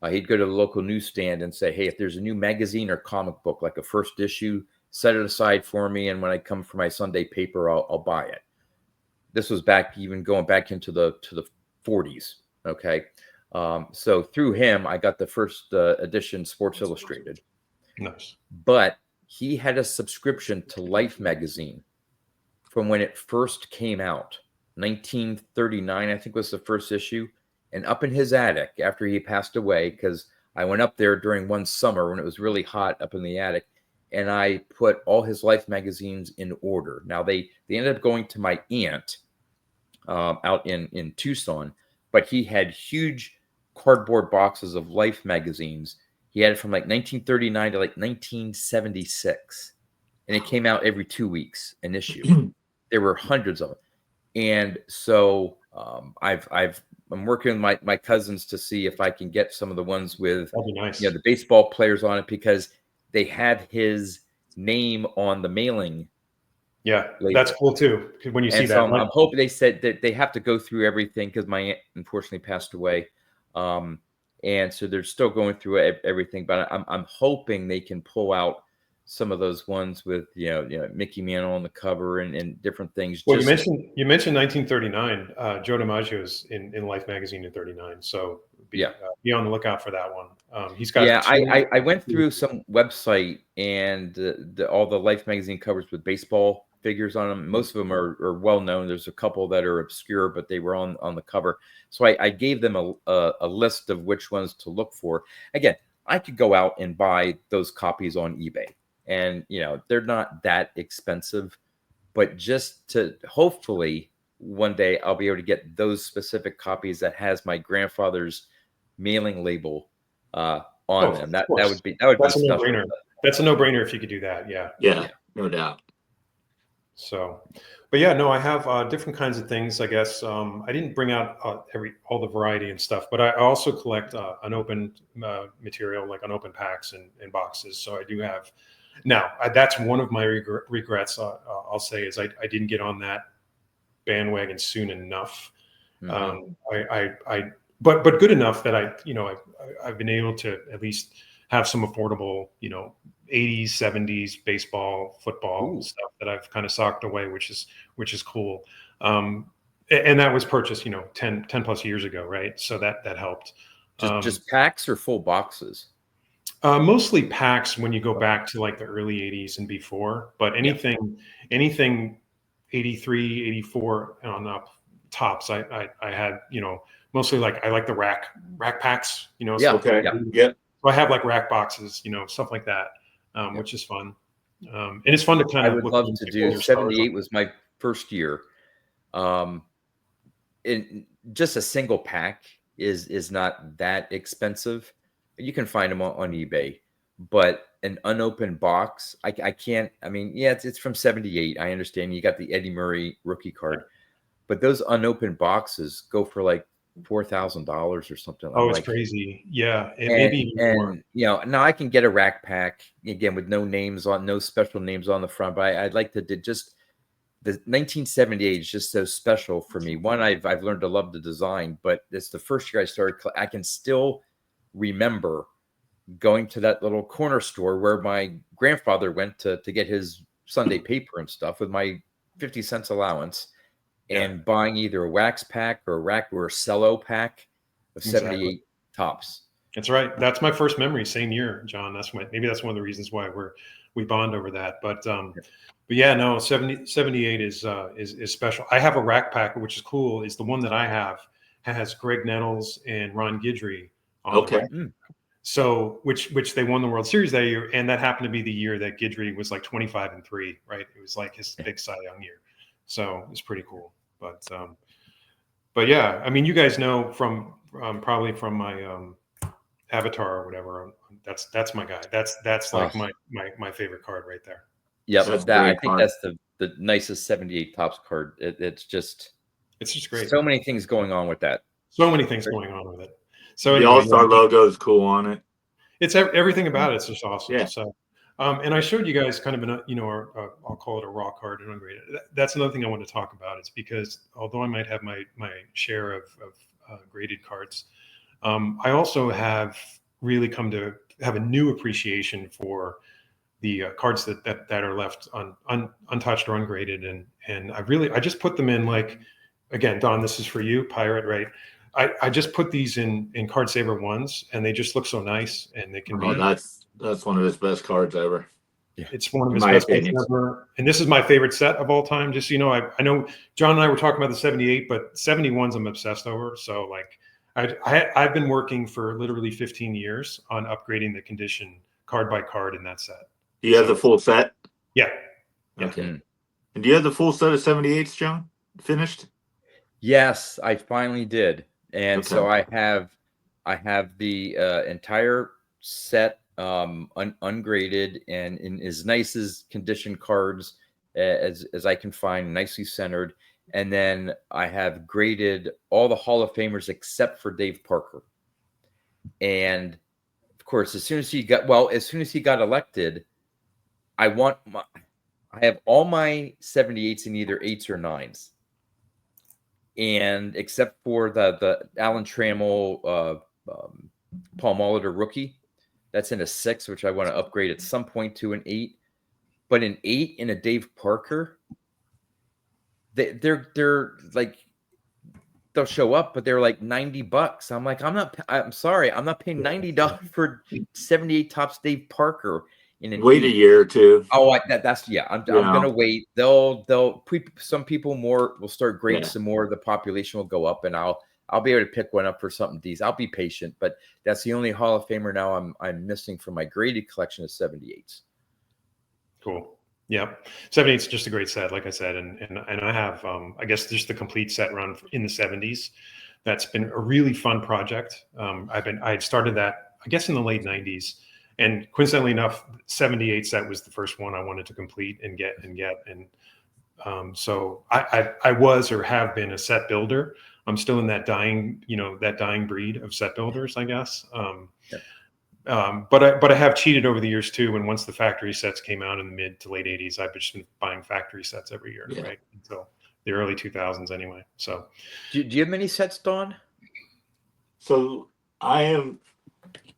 Speaker 1: He'd go to the local newsstand and say, "Hey, if there's a new magazine or comic book, like a first issue, set it aside for me, and when I come for my Sunday paper, I'll buy it." This was back, even going back into the 40s. Okay, so through him, I got the first edition Sports Illustrated,
Speaker 3: Nice.
Speaker 1: but he had a subscription to Life magazine from when it first came out. 1939, I think, was the first issue. And up in his attic after he passed away, because I went up there during one summer when it was really hot up in the attic, and I put all his Life magazines in order. Now they ended up going to my aunt out in Tucson, but he had huge cardboard boxes of Life magazines. He had it from like 1939 to like 1976, and it came out every 2 weeks an issue. There were hundreds of them. And so I'm working with my cousins to see if I can get some of the ones with
Speaker 3: That'd be nice.
Speaker 1: the baseball players on it, because they have his name on the mailing
Speaker 3: Yeah,
Speaker 1: label.
Speaker 3: that's cool too. 'Cause when you see
Speaker 1: And so
Speaker 3: that,
Speaker 1: I'm hoping, they said that they have to go through everything because my aunt unfortunately passed away. And so they're still going through everything, but I'm hoping they can pull out some of those ones with Mickey Mantle on the cover and different things.
Speaker 3: well,
Speaker 1: Just
Speaker 3: you mentioned 1939. Joe DiMaggio's in Life magazine in 39. So
Speaker 1: yeah.
Speaker 3: be on the lookout for that one. He's got
Speaker 1: Yeah,
Speaker 3: two.
Speaker 1: I went through some website, and all the Life magazine covers with baseball figures on them. Most of them are well known. There's a couple that are obscure, but they were on the cover. So I gave them a list of which ones to look for. Again, I could go out and buy those copies on eBay, and they're not that expensive. But just to hopefully one day I'll be able to get those specific copies that has my grandfather's mailing label on them.
Speaker 3: Of
Speaker 1: That
Speaker 3: course.
Speaker 1: would be
Speaker 3: That's a
Speaker 1: special.
Speaker 3: no-brainer. That's a no-brainer if you could do that. Yeah.
Speaker 2: Yeah,
Speaker 1: Yeah.
Speaker 2: no doubt.
Speaker 3: So, but yeah, no, I have different kinds of things. I guess I didn't bring out all the variety and stuff, but I also collect unopened material, like unopened packs and boxes. So I do have. Now that's one of my regrets. I'll say is I didn't get on that bandwagon soon enough.
Speaker 1: Mhm.
Speaker 3: But good enough that I've been able to at least have some affordable 80s 70s baseball football
Speaker 1: Ooh.
Speaker 3: stuff that I've kind of socked away, which is cool. And that was purchased 10 plus years ago, right? So that helped.
Speaker 1: Just packs or full boxes?
Speaker 3: Mostly packs when you go back to like the early 80s and before, but
Speaker 1: Yeah.
Speaker 3: anything 83, 84 on up tops. I had, mostly like I like the rack packs,
Speaker 1: Yeah.
Speaker 3: So,
Speaker 2: Okay.
Speaker 1: Yeah.
Speaker 2: Yep.
Speaker 3: so I have like rack boxes, stuff like that, which is fun. And it's fun to kind
Speaker 1: I
Speaker 3: of
Speaker 1: would
Speaker 3: look
Speaker 1: love
Speaker 3: through
Speaker 1: to
Speaker 3: like,
Speaker 1: do.
Speaker 3: your stars on.
Speaker 1: 78 was my first year. In just a single pack is not that expensive. You can find them on eBay, but an unopened box, I can't. I mean, yeah, it's from 78. I understand you got the Eddie Murray rookie card, but those unopened boxes go for like $4,000 or something. I'm
Speaker 3: Oh, it's
Speaker 1: like,
Speaker 3: crazy. Yeah, it may be even more.
Speaker 1: and now I can get a rack pack again with no special names on the front, but I'd like to just the 1978 is just so special for me. One, I've learned to love the design, but it's the first year I started. I can still remember going to that little corner store where my grandfather went to get his Sunday paper and stuff with my 50 cents allowance, and buying either a wax pack or a rack or a cello pack of 78 tops.
Speaker 3: That's right. That's my first memory. Same year, John. Maybe that's one of the reasons why we bond over that. But yeah, no, 78 is special. I have a rack pack, which is cool. Is the one that I have has Greg Nettles and Ron Guidry on the rack. So which they won the World Series that year, and that happened to be the year that Guidry was like 25-3, right? It was like his big Cy Young year. So it's pretty cool. But yeah, I mean, you guys know from probably from my Avatar or whatever. That's my guy. That's like my favorite card right there.
Speaker 1: Yeah, so I think that's the nicest 78 tops card. It's just
Speaker 3: great.
Speaker 1: So many things going on with that.
Speaker 3: So many things going on with it. So
Speaker 2: the
Speaker 3: anyway,
Speaker 2: All-Star logo is cool on it.
Speaker 3: It's everything about it's just awesome.
Speaker 2: Yeah.
Speaker 3: So, and I showed you guys kind of I'll call it a raw card and ungraded. That's another thing I want to talk about. It's because although I might have my share of graded cards, I also have really come to have a new appreciation for the cards that are left untouched or ungraded, and I just put them in, like, again, Don, this is for you, Pirate, right? I just put these in Card Saver ones, and they just look so nice, and they can be.
Speaker 2: That's one of his best cards ever.
Speaker 3: It's one of his best cards ever, and this is my favorite set of all time. Just I know John and I were talking about the 78, but 71s I'm obsessed over. So like, I've been working for literally 15 years on upgrading the condition card by card in that set.
Speaker 2: Do you have the full set?
Speaker 3: Yeah.
Speaker 2: Okay. And do you have the full set of 78s, John? Finished?
Speaker 1: Yes, I finally did. And so I have the entire set ungraded and in as nice as condition cards as I can find, nicely centered. And then I have graded all the Hall of Famers except for Dave Parker. And of course, as soon as he got elected, I have all my 78s in either 8s or 9s. And except for the Alan Trammell Paul Molitor rookie, that's in a 6, which I want to upgrade at some point to an 8. But an 8 in a Dave Parker, they're like, they'll show up, but they're like $90. I'm like, I'm sorry, I'm not paying $90 for 78 tops Dave Parker.
Speaker 2: Wait a year or two.
Speaker 1: Oh, I'm gonna wait. Some people will start grading some more. The population will go up, and I'll be able to pick one up for something decent. I'll be patient, but that's the only Hall of Famer now I'm missing from my graded collection of 78s.
Speaker 3: Cool. Yeah, 78 is just a great set, like I said, and I have I guess just the complete set run in the 70s. That's been a really fun project. I had started that, I guess, in the late 90s. And coincidentally enough, 78 set was the first one I wanted to complete and get. And so I was or have been a set builder. I'm still in that dying breed of set builders, I guess. But I have cheated over the years too. And once the factory sets came out in the mid to late 80s, I've just been buying factory sets every year, right? Until the early 2000s anyway. So
Speaker 1: do you have many sets, Don?
Speaker 2: So I am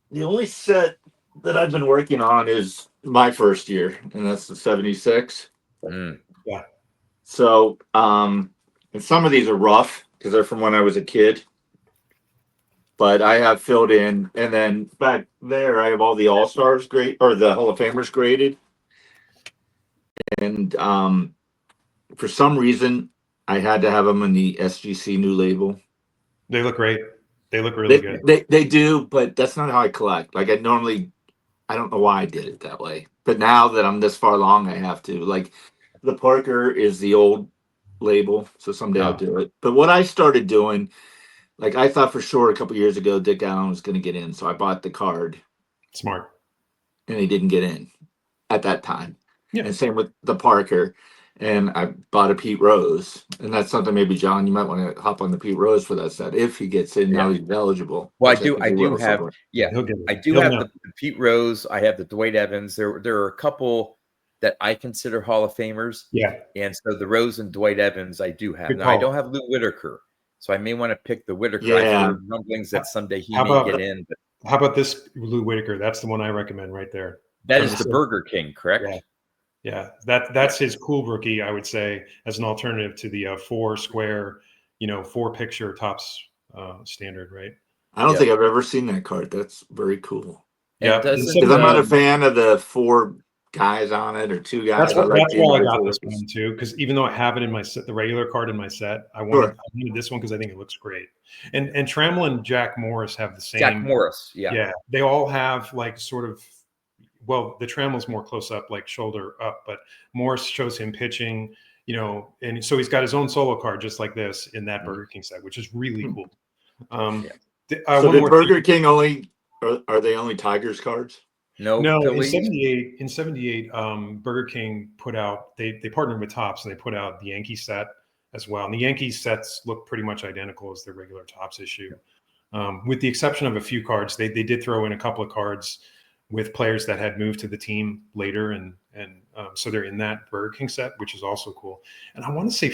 Speaker 2: the only set that I've been working on is my first year, and that's the 76.
Speaker 3: Yeah.
Speaker 2: So, and some of these are rough because they're from when I was a kid, but I have filled in, and then back there I have all the All-Stars or the Hall of Famers graded. And for some reason, I had to have them in the SGC new label.
Speaker 3: They look great. They look really good.
Speaker 2: They do, but that's not how I collect. Like I don't know why I did it that way. But now that I'm this far along, I have to. Like, the Parker is the old label, so someday I'll do it. But what I started doing, like, I thought for sure a couple years ago Dick Allen was going to get in, so I bought the card.
Speaker 3: Smart.
Speaker 2: And he didn't get in at that time.
Speaker 3: Yeah.
Speaker 2: And same with the Parker. and I bought a Pete Rose, and that's something maybe John, you might want to hop on the Pete Rose for that set if he gets in.
Speaker 1: Yeah.
Speaker 2: Now he's eligible.
Speaker 1: Well,
Speaker 2: Which I think
Speaker 1: I
Speaker 2: he
Speaker 1: do
Speaker 2: will
Speaker 1: have,
Speaker 2: somewhere.
Speaker 1: yeah,
Speaker 3: He'll get
Speaker 1: I
Speaker 3: it.
Speaker 1: do
Speaker 3: He'll
Speaker 1: have
Speaker 3: know.
Speaker 1: the Pete Rose. I have the Dwight Evans. There are a couple that I consider Hall of Famers.
Speaker 3: Yeah.
Speaker 1: And so the Rose and Dwight Evans, I do have.
Speaker 3: Good
Speaker 1: Now, I
Speaker 3: call.
Speaker 1: don't have Lou Whitaker, so I may want to pick the Whitaker.
Speaker 2: Yeah.
Speaker 1: I've heard rumblings that someday he
Speaker 3: How
Speaker 1: may
Speaker 3: about-
Speaker 1: get in. But
Speaker 3: How about this Lou Whitaker? That's the one I recommend right there.
Speaker 1: that
Speaker 3: From
Speaker 1: is the
Speaker 3: the-
Speaker 1: Burger King, correct?
Speaker 3: Yeah. Yeah, that's his cool rookie, I would say, as an alternative to the 4 square, 4 picture tops standard, right?
Speaker 2: I don't
Speaker 1: Yeah.
Speaker 2: think I've ever seen that card. That's very cool.
Speaker 1: And
Speaker 3: Yeah,
Speaker 1: doesn't,
Speaker 2: Because I'm not a fan of the 4 guys on it or 2 guys.
Speaker 3: That's why I got
Speaker 2: individual
Speaker 3: this
Speaker 2: rookies.
Speaker 3: one too, because even though I have it in my set, the regular card in my set, I
Speaker 2: Sure.
Speaker 3: wanted this one because I think it looks great. And Trammell and Jack Morris have the same.
Speaker 1: Jack Morris, yeah.
Speaker 3: Yeah, they all have like sort of. Well, the Trammell's more close up, like shoulder up, but Morris shows him pitching, and so he's got his own solo card just like this in that Burger King set, which is really cool.
Speaker 2: So
Speaker 3: one
Speaker 2: did
Speaker 3: more
Speaker 2: Burger
Speaker 3: thing.
Speaker 2: King only are they only Tigers cards?
Speaker 3: No,
Speaker 1: Phillies.
Speaker 3: in 78, Burger King put out, they partnered with Topps and they put out the Yankee set as well. And the Yankees sets look pretty much identical as the regular Topps issue. With the exception of a few cards, they did throw in a couple of cards with players that had moved to the team later, and so they're in that Burger King set, which is also cool. And I want to say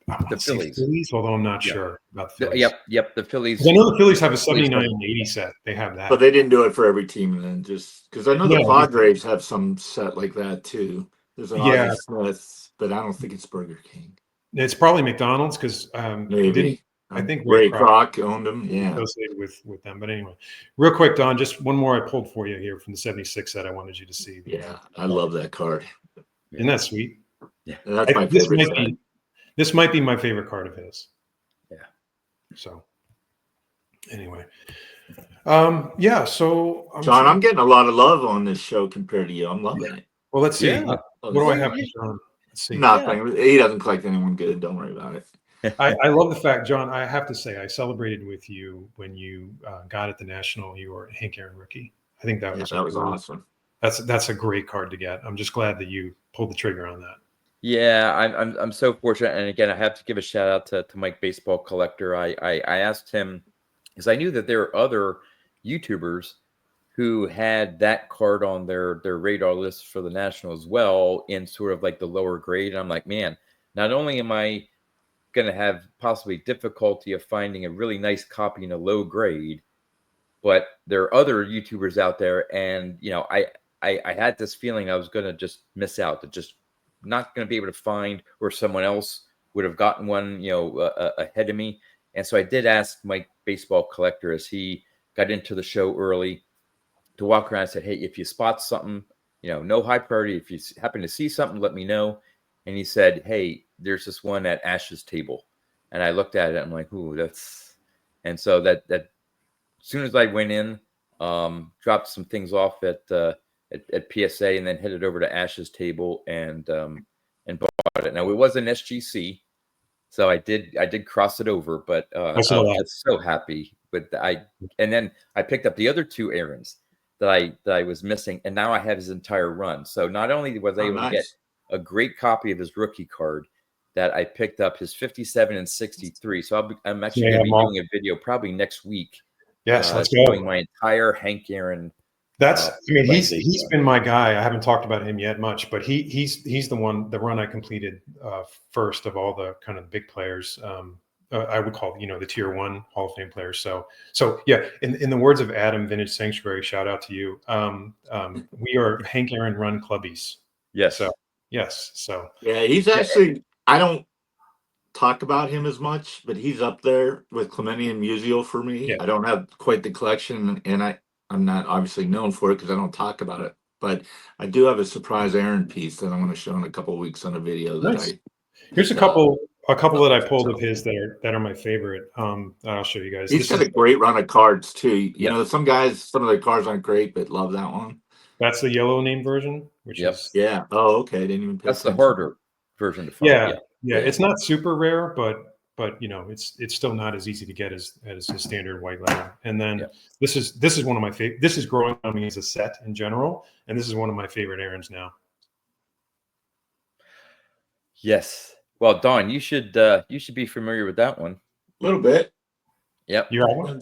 Speaker 1: The Phillies.
Speaker 3: although I'm not
Speaker 1: Yeah.
Speaker 3: sure about the Phillies.
Speaker 1: Yep, the Phillies.
Speaker 3: 'Cause I know the Phillies have a
Speaker 1: Phillies
Speaker 3: 79
Speaker 1: don't-
Speaker 3: and 80 set. They have that.
Speaker 2: But they didn't do it for every team, and then just because I know the
Speaker 3: Yeah.
Speaker 2: Padres have some set like that too. There's an
Speaker 3: Yeah.
Speaker 2: Ozzie Smith, but I don't think it's Burger King.
Speaker 3: It's probably McDonald's because
Speaker 2: Maybe.
Speaker 3: I think
Speaker 2: Ray
Speaker 3: Ray
Speaker 2: Kroc owned them. Yeah.
Speaker 3: associated with them. But anyway, real quick, Don, just one more I pulled for you here from the 76 set I wanted you to see.
Speaker 2: Yeah. I love that card.
Speaker 3: Isn't that sweet?
Speaker 1: Yeah.
Speaker 2: And that's my favorite set.
Speaker 3: This might be my favorite card of his.
Speaker 1: Yeah.
Speaker 3: So anyway. Yeah, so
Speaker 2: John, I'm getting a lot of love on this show compared to you. I'm loving it.
Speaker 3: well, let's see.
Speaker 1: Yeah.
Speaker 3: What do I have for John? Let's see.
Speaker 2: Nothing. He doesn't collect anyone good. Don't worry about it.
Speaker 3: I love the fact, John, I have to say, I celebrated with you when you got at the National, you were Hank Aaron rookie. I think that was
Speaker 2: awesome.
Speaker 3: That's a great card to get. I'm just glad that you pulled the trigger on that.
Speaker 1: Yeah, I'm so fortunate, and again, I have to give a shout out to Mike Baseball Collector. I asked him because I knew that there are other YouTubers who had that card on their radar list for the National as well, in sort of like the lower grade. And I'm like, man, not only am I going to have possibly difficulty of finding a really nice copy in a low grade, but there are other YouTubers out there, and I had this feeling I was going to just miss out, that just not going to be able to find, or someone else would have gotten one, ahead of me. And so I did ask Mike Baseball Collector, as he got into the show early, to walk around and said, hey, if you spot something, no high priority. If you happen to see something, let me know. And he said, hey, there's this one at Ash's table. And I looked at it. I'm like, ooh, and so that as soon as I went in, dropped some things off at PSA, and then headed over to Ash's table and bought it. Now, it was an SGC, so I did cross it over, but I was so happy with and then I picked up the other 2 errands that I was missing, and now I have his entire run. So not only was I able to get a great copy of his rookie card, that I picked up his 57 and 63. So I'm actually going to be doing a video probably next week.
Speaker 3: Yes, let's
Speaker 1: showing
Speaker 3: go.
Speaker 1: my entire Hank Aaron.
Speaker 3: He's been my guy. I haven't talked about him yet much, but he's the run I completed first of all the kind of big players. I would call the tier 1 Hall of Fame players. So yeah, in the words of Adam, Vintage Sanctuary, shout out to you. We are Hank Aaron run clubbies.
Speaker 1: Yes.
Speaker 3: So yes. So
Speaker 2: yeah, he's actually. I don't talk about him as much, but he's up there with Clemente and Musial for me.
Speaker 3: Yeah.
Speaker 2: I don't have quite the collection, and I'm not obviously known for it because I don't talk about it. But I do have a surprise Aaron piece that I'm going to show in a couple of weeks on a video.
Speaker 3: Nice. Here's a couple that I pulled of his that are my favorite. I'll show you guys.
Speaker 2: He's got a great run of cards too. Some guys, some of their cards aren't great, but love that one.
Speaker 3: That's the yellow name version, which is
Speaker 2: Oh, okay. Didn't even.
Speaker 1: That's the harder version to find.
Speaker 3: Yeah. It's not super rare, but it's still not as easy to get as a standard white leather. And then this is one of my favorite. This is growing on me as a set in general, and this is one of my favorite Aarons now.
Speaker 1: Yes. Well, Don, you should be familiar with that one.
Speaker 2: A little bit.
Speaker 1: Yep.
Speaker 3: You have one?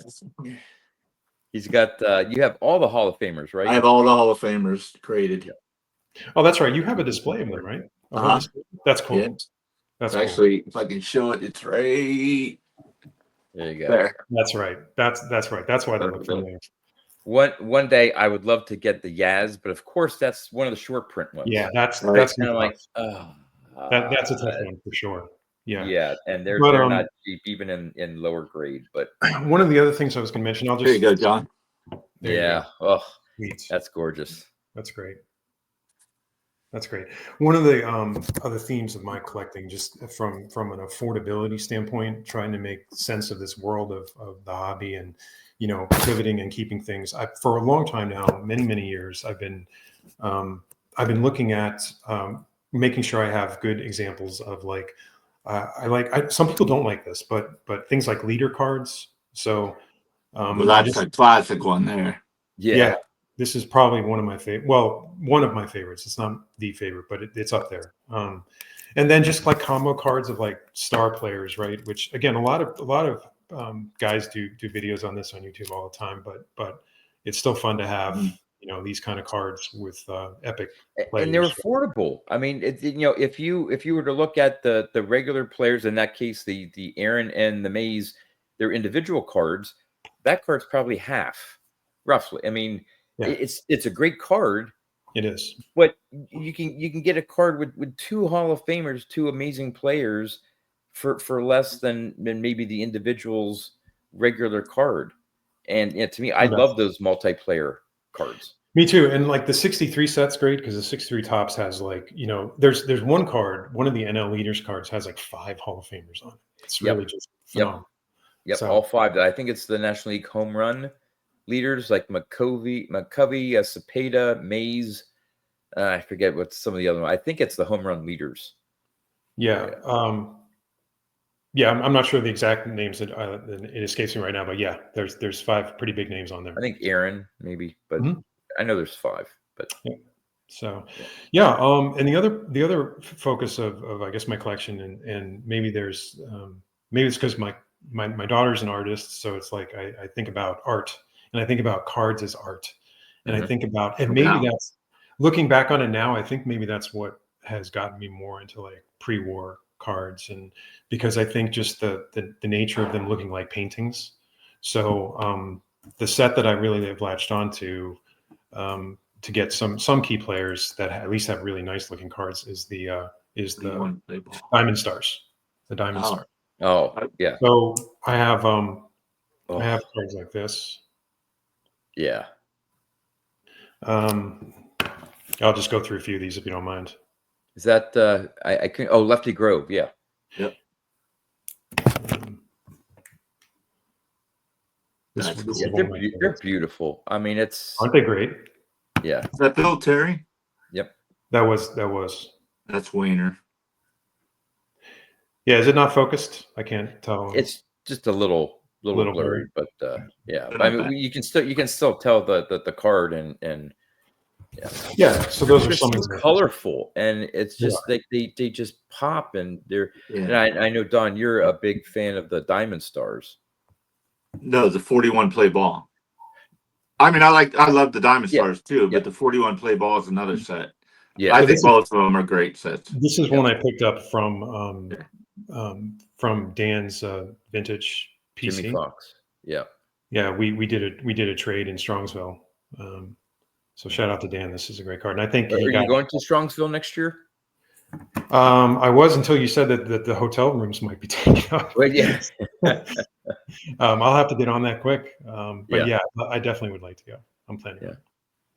Speaker 1: He's got you have all the Hall of Famers, right?
Speaker 2: I have all the Hall of Famers created.
Speaker 1: Yep.
Speaker 3: Oh, that's right. You have a display of them, right? A whole
Speaker 2: Uh-huh.
Speaker 3: display? That's cool.
Speaker 2: Yeah.
Speaker 3: That's
Speaker 2: It's
Speaker 3: cool.
Speaker 2: actually, if I can show it, it's right
Speaker 1: There you go.
Speaker 2: there.
Speaker 3: That's right. That's right. That's why they look familiar.
Speaker 1: One day I would love to get the Yaz, but of course that's one of the short print ones.
Speaker 3: Yeah, that's
Speaker 2: Right.
Speaker 3: that's
Speaker 1: kind of
Speaker 3: tough.
Speaker 1: like
Speaker 3: That's a tough one for sure. Yeah.
Speaker 1: yeah, and they're
Speaker 3: But,
Speaker 1: not cheap even in lower grade. But
Speaker 3: one of the other things I was going to mention, I'll just
Speaker 2: There you go, John.
Speaker 3: There you
Speaker 1: yeah,
Speaker 3: go.
Speaker 1: oh,
Speaker 3: Sweet.
Speaker 1: that's gorgeous.
Speaker 3: That's great. That's great. One of the other themes of my collecting, just from an affordability standpoint, trying to make sense of this world of the hobby, and pivoting and keeping things. For a long time now, many years, I've been looking at making sure I have good examples of like some people don't like this, but things like leader cards. So
Speaker 2: Well, that's a classic one there.
Speaker 3: yeah, this is probably one of my favorite. Well, one of my favorites. It's not the favorite, but it's up there. And then just like combo cards of like star players, right? Which again, a lot of guys do videos on this on YouTube all the time. But it's still fun to have these kind of cards with epic players.
Speaker 1: And they're affordable. I mean, if you were to look at the regular players, in that case, the Aaron and the Mays, their individual cards, that card's probably half, roughly. I mean,
Speaker 3: Yeah.
Speaker 1: it's a great card.
Speaker 3: It is.
Speaker 1: But you can get a card with two Hall of Famers, two amazing players, for less than maybe the individual's regular card. And to me, I love those multiplayer cards.
Speaker 3: Me too. And like the 63 set's great because the 63 Tops has like, there's one card, one of the NL Leaders cards has like 5 Hall of Famers on it. It's really just phenomenal.
Speaker 1: Yep,
Speaker 3: So,
Speaker 1: all 5. I think it's the National League home run leaders like McCovey, Cepeda, Mays. I forget what some of the other ones. I think it's the home run leaders.
Speaker 3: Yeah. I'm not sure the exact names that it escapes me right now, but yeah, there's 5 pretty big names on there.
Speaker 1: I think Aaron maybe, but I know there's 5. But
Speaker 3: yeah. So, yeah. And the other focus of I guess my collection, and maybe there's maybe it's because my daughter's an artist, so it's like I think about art, and I think about cards as art, and I think about, and maybe that's, looking back on it now, I think maybe that's what has gotten me more into like pre-war cards, and because I think just the nature of them looking like paintings. So the set that I really have latched onto to get some key players that at least have really nice looking cards is the Diamond Stars, the Diamond Star.
Speaker 1: Oh yeah.
Speaker 3: So I have cards like this.
Speaker 1: Yeah.
Speaker 3: I'll just go through a few of these if you don't mind.
Speaker 1: Is that I can Lefty Grove? Yeah.
Speaker 2: Yep.
Speaker 1: They're beautiful. I mean,
Speaker 3: aren't they great?
Speaker 1: Yeah.
Speaker 2: Is that Bill Terry?
Speaker 1: Yep.
Speaker 3: That was.
Speaker 2: That's Wayner.
Speaker 3: Yeah, is it not focused? I can't tell.
Speaker 1: It's just a little blurry, but yeah. I mean, you can still tell the card and yeah.
Speaker 3: Yeah, so those are
Speaker 1: so colorful, and it's just like they just pop, and they're. And I know, Don, you're a big fan of the Diamond Stars.
Speaker 2: No, the 41 play ball. I mean, I love the Diamond Stars too, but the 41 play ball is another set. Yeah, I think both of them are great sets.
Speaker 3: This is one I picked up from Dan's vintage PC.
Speaker 1: Jimmy Fox. Yeah.
Speaker 3: Yeah, we did a trade in Strongsville. So shout out to Dan. This is a great card. And I think
Speaker 1: are you going to Strongsville next year?
Speaker 3: I was, until you said that the hotel rooms might be taken up.
Speaker 1: Well, yeah.
Speaker 3: I'll have to get on that quick. But yeah, I definitely would like to go. I'm planning.
Speaker 1: Yeah.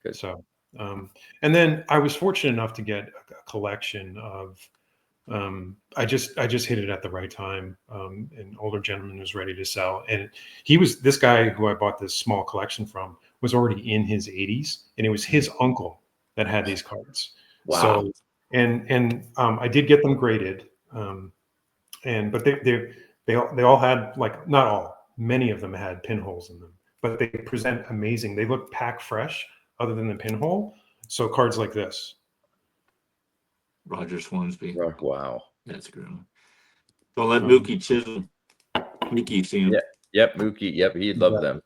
Speaker 1: Good.
Speaker 3: So, and then I was fortunate enough to get a collection of. I just hit it at the right time. An older gentleman was ready to sell, and this guy who I bought this small collection from was already in his 80s, and it was his uncle that had these cards.
Speaker 1: Wow.
Speaker 3: So, and I did get them graded, but they all had, like, not all, many of them had pinholes in them, but they present amazing. They look pack fresh, other than the pinhole. So cards like this.
Speaker 2: Roger Swansby.
Speaker 1: Oh, wow.
Speaker 2: That's a good one. Don't let
Speaker 3: Um,
Speaker 2: Mookie Chisholm. Mookie see him.
Speaker 1: Yeah. Yep. Mookie. Yep. He'd love them.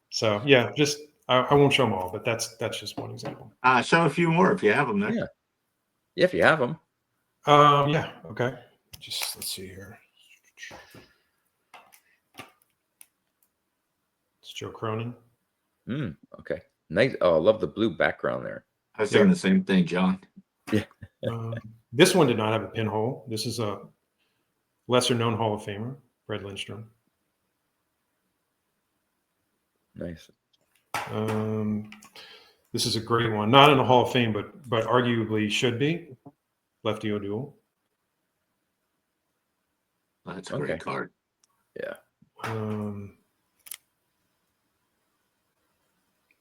Speaker 3: So yeah, just I won't show them all, but that's just one example.
Speaker 2: Show a few more if you have them there.
Speaker 1: Yeah. Yeah. If you have them.
Speaker 3: Yeah. Okay. Just let's see here. It's Joe Cronin.
Speaker 1: Okay. Nice. Oh, I love the blue background there.
Speaker 2: I was saying the same thing, John.
Speaker 1: Yeah.
Speaker 3: This one did not have a pinhole. This is a lesser known Hall of Famer, Fred Lindstrom.
Speaker 1: Nice.
Speaker 3: This is a great one. Not in the Hall of Fame, but arguably should be. Lefty O'Doul.
Speaker 2: That's a great card.
Speaker 1: Yeah.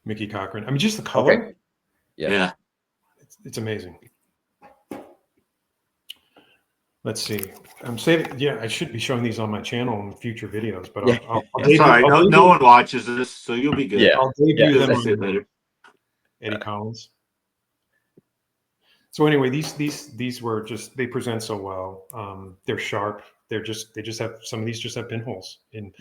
Speaker 3: Mickey Cochran. I mean, just the color.
Speaker 1: Okay. Yeah.
Speaker 3: It's amazing. Let's see. I'm saving. Yeah, I should be showing these on my channel in future videos, but I'll
Speaker 2: sorry, no one watches this, so you'll be good.
Speaker 1: Yeah.
Speaker 3: I'll debut them
Speaker 2: on
Speaker 3: later. Eddie Collins. So anyway, these were just, they present so well. They're sharp. They just have, some of these just have pinholes. And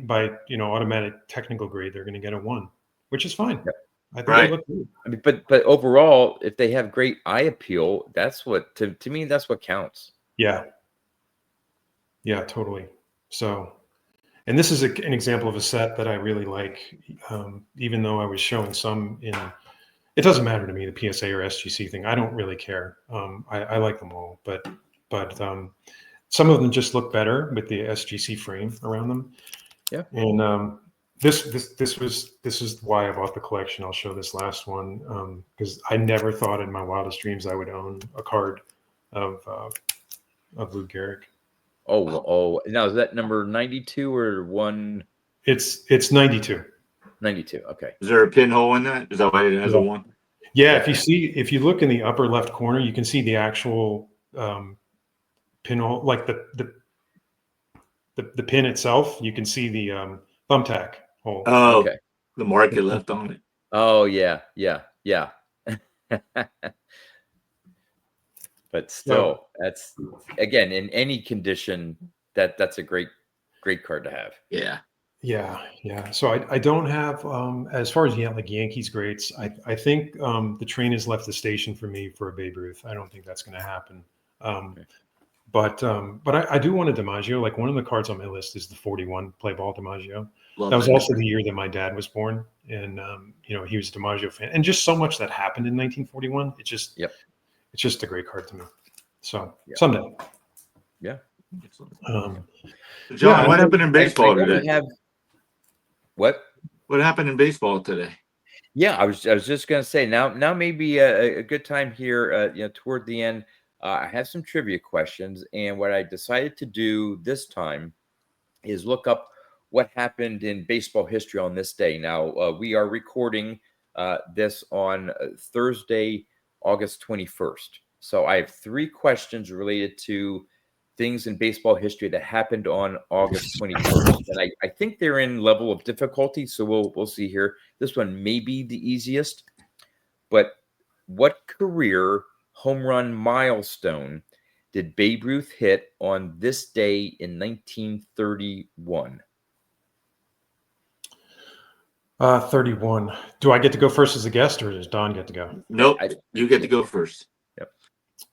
Speaker 3: by automatic technical grade, they're going to get a 1, which is fine.
Speaker 1: Yep.
Speaker 3: I think they look good.
Speaker 1: I mean, but overall, if they have great eye appeal, that's what to me that's what counts.
Speaker 3: Yeah. Yeah, totally. So, and this is an example of a set that I really like, even though I was showing some in. It doesn't matter to me, the PSA or SGC thing. I don't really care. I like them all, but some of them just look better with the SGC frame around them.
Speaker 1: Yeah.
Speaker 3: And this is why I bought the collection. I'll show this last one because I never thought in my wildest dreams I would own a card of Lou Gehrig.
Speaker 1: Oh, now is that number 92 or 1?
Speaker 3: It's 92.
Speaker 1: 92. Okay.
Speaker 2: Is there a pinhole in that? Is that why it has a 1?
Speaker 3: Yeah. If you look in the upper left corner, you can see the actual pinhole, like the pin itself. You can see the thumbtack hole.
Speaker 2: Oh,
Speaker 1: okay.
Speaker 2: The market left on it.
Speaker 1: Oh yeah. But still, that's again in any condition that's a great card to have.
Speaker 3: Yeah. So I don't have as far as like Yankees greats. I think the train has left the station for me for a Babe Ruth. I don't think that's going to happen. But I do want a DiMaggio. Like one of the cards on my list is the 41 play ball DiMaggio. That was also the year that my dad was born, and he was a DiMaggio fan. And just so much that happened in 1941. It's just a great card to me. So someday.
Speaker 1: Yeah.
Speaker 2: John, what happened in baseball today?
Speaker 1: What
Speaker 2: happened in baseball today?
Speaker 1: Yeah, I was just gonna say now maybe a good time here. Toward the end, I have some trivia questions, and what I decided to do this time is look up what happened in baseball history on this day. Now we are recording this on Thursday, August 21st. So I have 3 questions related to things in baseball history that happened on August 21st. And I think they're in level of difficulty. So we'll see here. This one may be the easiest. But what career home run milestone did Babe Ruth hit on this day in 1931?
Speaker 3: 31. Do I get to go first as a guest, or does Don get to go?
Speaker 2: Nope, you get to go first.
Speaker 1: Yep.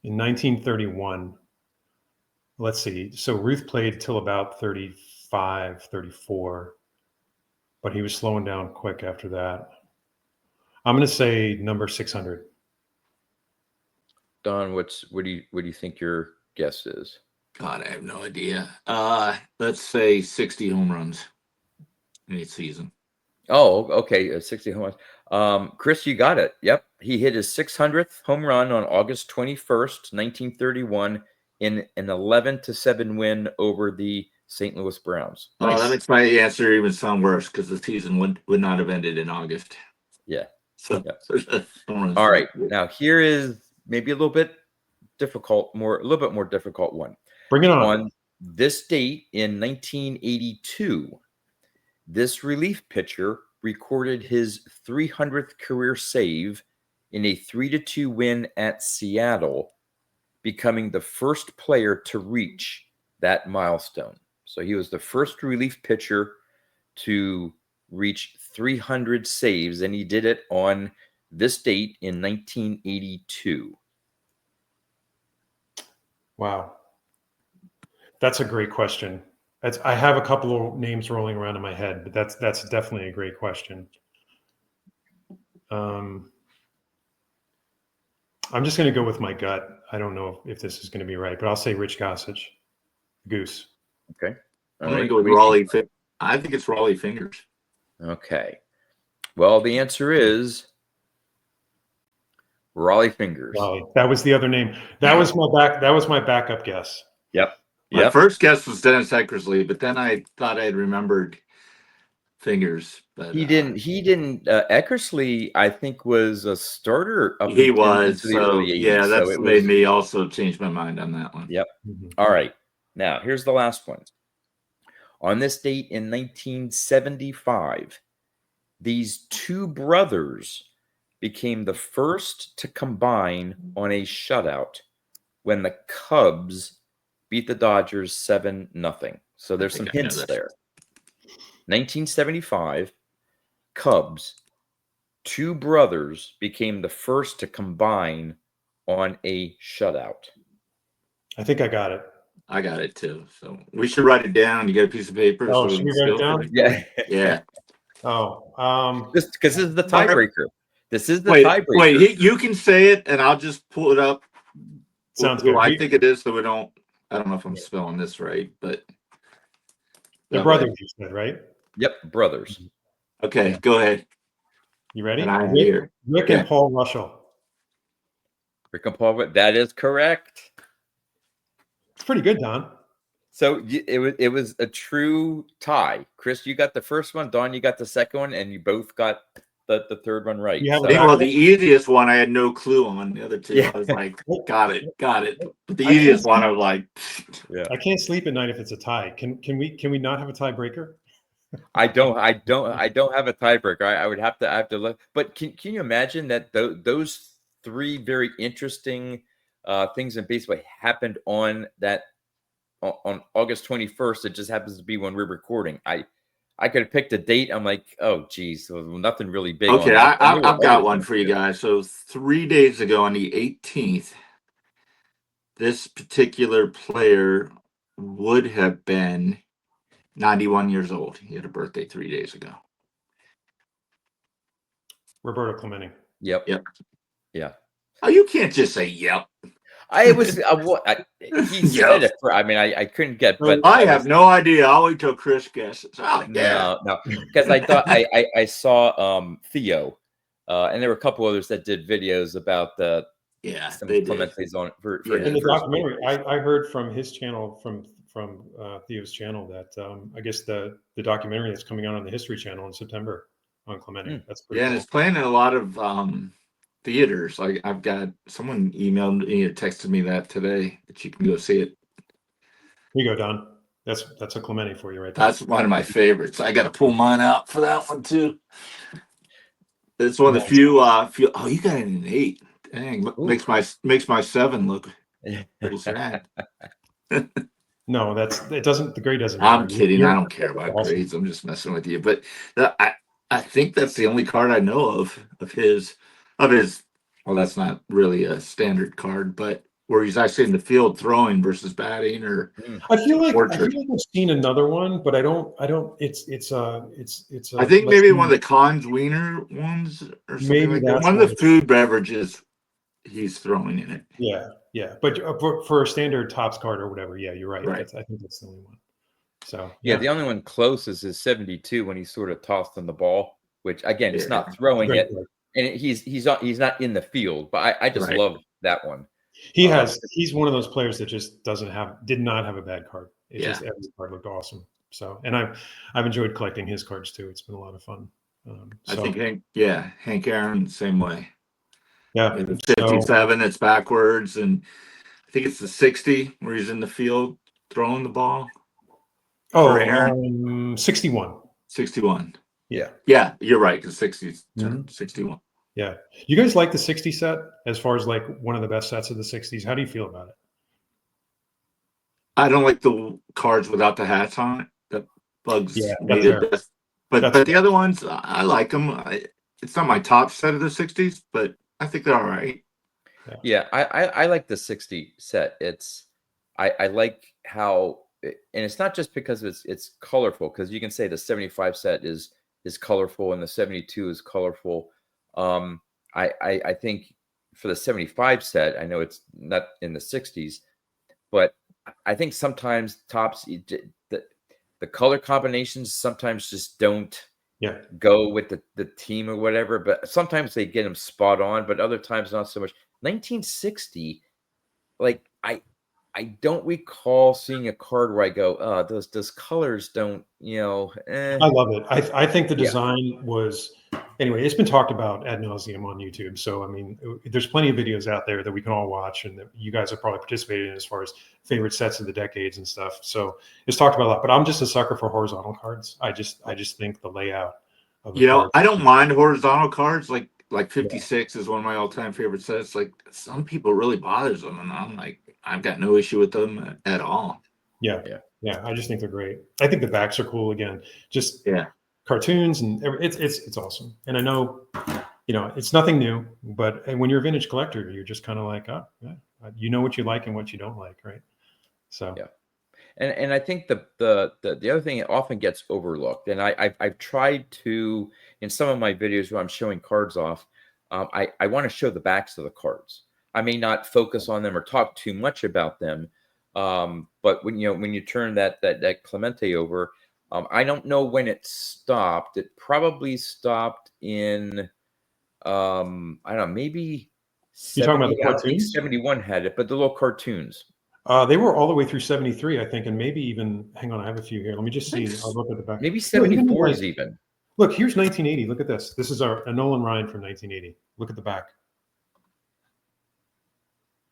Speaker 3: In 1931, let's see. So Ruth played till about 35, 34, but he was slowing down quick after that. I'm going to say number 600.
Speaker 1: Don, what do you think your guess is?
Speaker 2: God, I have no idea. Let's say 60 home runs in each season.
Speaker 1: Oh, okay, 60 home runs. Chris, you got it. Yep, he hit his 600th home run on August 21st, 1931, in an 11-7 win over the St. Louis Browns.
Speaker 2: Oh, nice. That makes my answer even sound worse because the season would not have ended in August.
Speaker 1: Yeah.
Speaker 2: So,
Speaker 1: all right. Now here is maybe a little bit difficult, a little bit more difficult one.
Speaker 3: Bring it on.
Speaker 1: On this date in 1982, this relief pitcher recorded his 300th career save in a 3-2 win at Seattle becoming the first player to reach that milestone. So he was the first relief pitcher to reach 300 saves, and he did it on this date in 1982.
Speaker 3: Wow. That's a great question. I have a couple of names rolling around in my head, but that's definitely a great question. I'm just going to go with my gut. I don't know if this is going to be right, but I'll say Rich Gossage. Goose.
Speaker 1: Okay.
Speaker 2: I'm going to go with Raleigh. I think it's Raleigh Fingers.
Speaker 1: Okay. Well, the answer is Raleigh Fingers.
Speaker 3: Raleigh. That was the other name. That was my backup guess.
Speaker 1: Yep.
Speaker 2: My first guess was Dennis Eckersley, but then I thought I had remembered Fingers. But
Speaker 1: he didn't. Eckersley, I think, was a starter.
Speaker 2: He was.
Speaker 1: Into the early 80s,
Speaker 2: yeah, that's made me also change my mind on that one.
Speaker 1: Yep. All right. Now, here's the last one. On this date in 1975, these two brothers became the first to combine on a shutout when the Cubs beat the Dodgers 7-0. So there's some hints there. 1975, Cubs, two brothers became the first to combine on a shutout.
Speaker 3: I think I got it.
Speaker 2: I got it too. So we should write it down. You get a piece of paper.
Speaker 3: Oh, should we write it down?
Speaker 1: Yeah.
Speaker 2: Yeah.
Speaker 1: Because this is the tiebreaker. This is the tiebreaker.
Speaker 2: Wait, you can say it, and I'll just pull it up.
Speaker 3: Sounds good.
Speaker 2: I think it is, so we don't. I don't know if I'm spelling this right, but
Speaker 3: the brothers, you said, right?
Speaker 1: Yep, brothers.
Speaker 2: Okay, go ahead.
Speaker 3: You ready?
Speaker 2: And I'm here.
Speaker 3: Rick and Paul Russell.
Speaker 1: Rick and Paul. That is correct.
Speaker 3: It's pretty good, Don.
Speaker 1: So it was a true tie. Chris, you got the first one. Don, you got the second one, and you both got the third one right.
Speaker 2: Well, the easiest one I had no clue on. The other two, I was like, got it. But the easiest one, I was like,
Speaker 1: yeah.
Speaker 3: I can't sleep at night if it's a tie. Can we not have a tiebreaker?
Speaker 1: I don't have a tiebreaker. I have to look. But can you imagine that those three very interesting things in baseball happened on August 21st? It just happens to be when we're recording. I could have picked a date. I'm like, oh, geez, so nothing really big.
Speaker 2: Okay, I've got one for you guys. So 3 days ago on the 18th, this particular player would have been 91 years old. He had a birthday 3 days ago.
Speaker 3: Roberto Clemente.
Speaker 1: Yep.
Speaker 2: Yeah. Oh, you can't just say yep.
Speaker 1: He said it. I couldn't get, but
Speaker 2: I have no idea. I'll wait till Chris guesses. Oh, yeah.
Speaker 1: No, because I thought I saw Theo, and there were a couple others that did videos about Clemente's on for
Speaker 3: in the documentary. I heard from his channel, from Theo's channel, that I guess the documentary that's coming out on the History Channel in September on Clemente. That's pretty cool.
Speaker 2: And it's playing in a lot of theaters. Like I've got someone emailed me or texted me that today that you can go see it.
Speaker 3: Here you go, Don. That's a Clemente for you right there.
Speaker 2: That's one of my favorites. I got to pull mine out for that one too. It's one of the few. Oh, you got it in an 8. Dang, makes my 7 look a little sad.
Speaker 3: No, it doesn't. The grade doesn't.
Speaker 2: I'm kidding. I don't care about grades. I'm just messing with you. But I think that's the only card I know of his. Well, that's not really a standard card, but where he's actually in the field throwing versus batting, or
Speaker 3: I feel like I've seen another one, but I don't. It's
Speaker 2: I think maybe one of the Cons Wiener ones or something like that. One of the food beverages he's throwing in it.
Speaker 3: Yeah. But for a standard Topps card or whatever, yeah, you're right. I think that's the only one. So
Speaker 1: yeah, the only one close is his 72 when he's sort of tossed on the ball, which again, it's not throwing it. And he's not in the field, but I just love that one.
Speaker 3: He's one of those players that just did not have a bad card. Just every card looked awesome. So, and I've enjoyed collecting his cards too. It's been a lot of fun.
Speaker 2: I think Hank Aaron, same way.
Speaker 3: Yeah,
Speaker 2: the 57 it's backwards, and I think it's the 60 where he's in the field throwing the ball.
Speaker 3: Oh, 61.
Speaker 2: 61.
Speaker 3: Yeah,
Speaker 2: you're right, because 60 is 61.
Speaker 3: Yeah. You guys like the 60 set as far as like one of the best sets of the 60s? How do you feel about it?
Speaker 2: I don't like the cards without the hats on it. The
Speaker 3: Yeah,
Speaker 2: Bugs
Speaker 3: that's
Speaker 2: made it
Speaker 3: fair.
Speaker 2: best. But
Speaker 3: That's
Speaker 2: but the
Speaker 3: fair.
Speaker 2: other ones, I like them. It's not my top set of the '60s, but I think they're all right.
Speaker 3: Yeah.
Speaker 1: Yeah, I like the 60 set. I like how and it's not just because it's colorful, because you can say the 75 set is colorful and the 72 is colorful. I think for the 75 set, I know it's not in the 60s, but I think sometimes the color combinations sometimes just don't
Speaker 3: Yeah.
Speaker 1: go with the team or whatever, but sometimes they get them spot on, but other times not so much. 1960, like I don't recall seeing a card where I go, "Oh, those colors don't,
Speaker 3: I love it. I think the
Speaker 1: Yeah,
Speaker 3: design was anyway. It's been talked about ad nauseum on YouTube. So I mean, there's plenty of videos out there that we can all watch, and that you guys have probably participated in as far as favorite sets of the decades and stuff. So it's talked about a lot. But I'm just a sucker for horizontal cards. I just think the layout of the card.
Speaker 2: I don't mind horizontal cards. Like
Speaker 3: Yeah,
Speaker 2: 56 is one of my all-time favorite sets. Like some people really bothers them, and I'm like, I've got no issue with them at all.
Speaker 3: yeah,
Speaker 1: yeah.
Speaker 3: yeah. I just think they're great. I think the backs are cool. Again, just
Speaker 2: Yeah.
Speaker 3: cartoons and it's awesome. And I know it's nothing new, but when you're a vintage collector, you're just kind of like, oh, yeah, you know what you like and what you don't like, right? So,
Speaker 1: Yeah. And I think the other thing that often gets overlooked, and I've tried to in some of my videos where I'm showing cards off, I want to show the backs of the cards. I may not focus on them or talk too much about them, but when you turn that Clemente over, I don't know when it stopped. It probably stopped in I don't know, maybe
Speaker 3: you talking about
Speaker 1: 70.
Speaker 3: the
Speaker 1: I don't think
Speaker 3: cartoons?
Speaker 1: 71 had it, but the little cartoons.
Speaker 3: They were all the way through 73, I think, and maybe even, hang on, I have a few here. Let me just
Speaker 2: I think
Speaker 3: see. I'll look at the back.
Speaker 1: Maybe
Speaker 3: No, even
Speaker 1: 74s
Speaker 3: like,
Speaker 1: even.
Speaker 3: look, here's 1980. Look at this. This is a Nolan Ryan from 1980. Look at the back.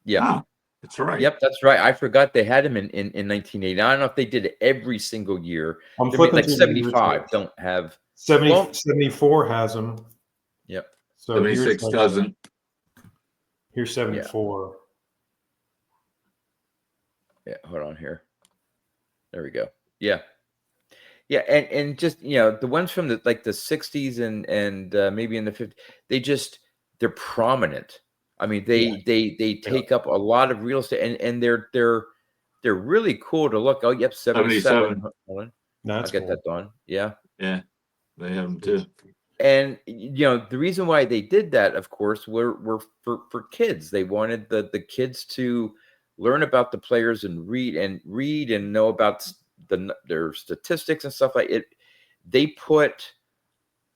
Speaker 1: Yeah.
Speaker 2: oh, it's all right.
Speaker 1: Yep, that's right. I forgot they had him in 1980. I don't know if they did it every single year.
Speaker 3: I'm
Speaker 1: I mean,
Speaker 3: flipping
Speaker 1: like
Speaker 3: through the years here.
Speaker 1: 75 don't have.
Speaker 3: 70,
Speaker 1: Well,
Speaker 3: 74 has them.
Speaker 1: yep.
Speaker 3: So
Speaker 2: 76 doesn't.
Speaker 3: here's
Speaker 1: Yeah.
Speaker 3: 74.
Speaker 1: Yeah. Hold on here. There we go. Yeah. Yeah. And just, the ones from the 60s and maybe in the 50s, they're prominent. I mean,
Speaker 3: Yeah,
Speaker 1: they
Speaker 3: yeah.
Speaker 1: take up a lot of real estate, and they're really cool to look. Oh, yep, 77.
Speaker 2: 77.
Speaker 1: Hold on. I'll
Speaker 3: That's
Speaker 1: get
Speaker 3: cool.
Speaker 1: that done. Yeah.
Speaker 2: Yeah, they have them too.
Speaker 1: And the reason why they did that, of course, were for kids. They wanted the kids to learn about the players and read and know about their statistics and stuff like it. They put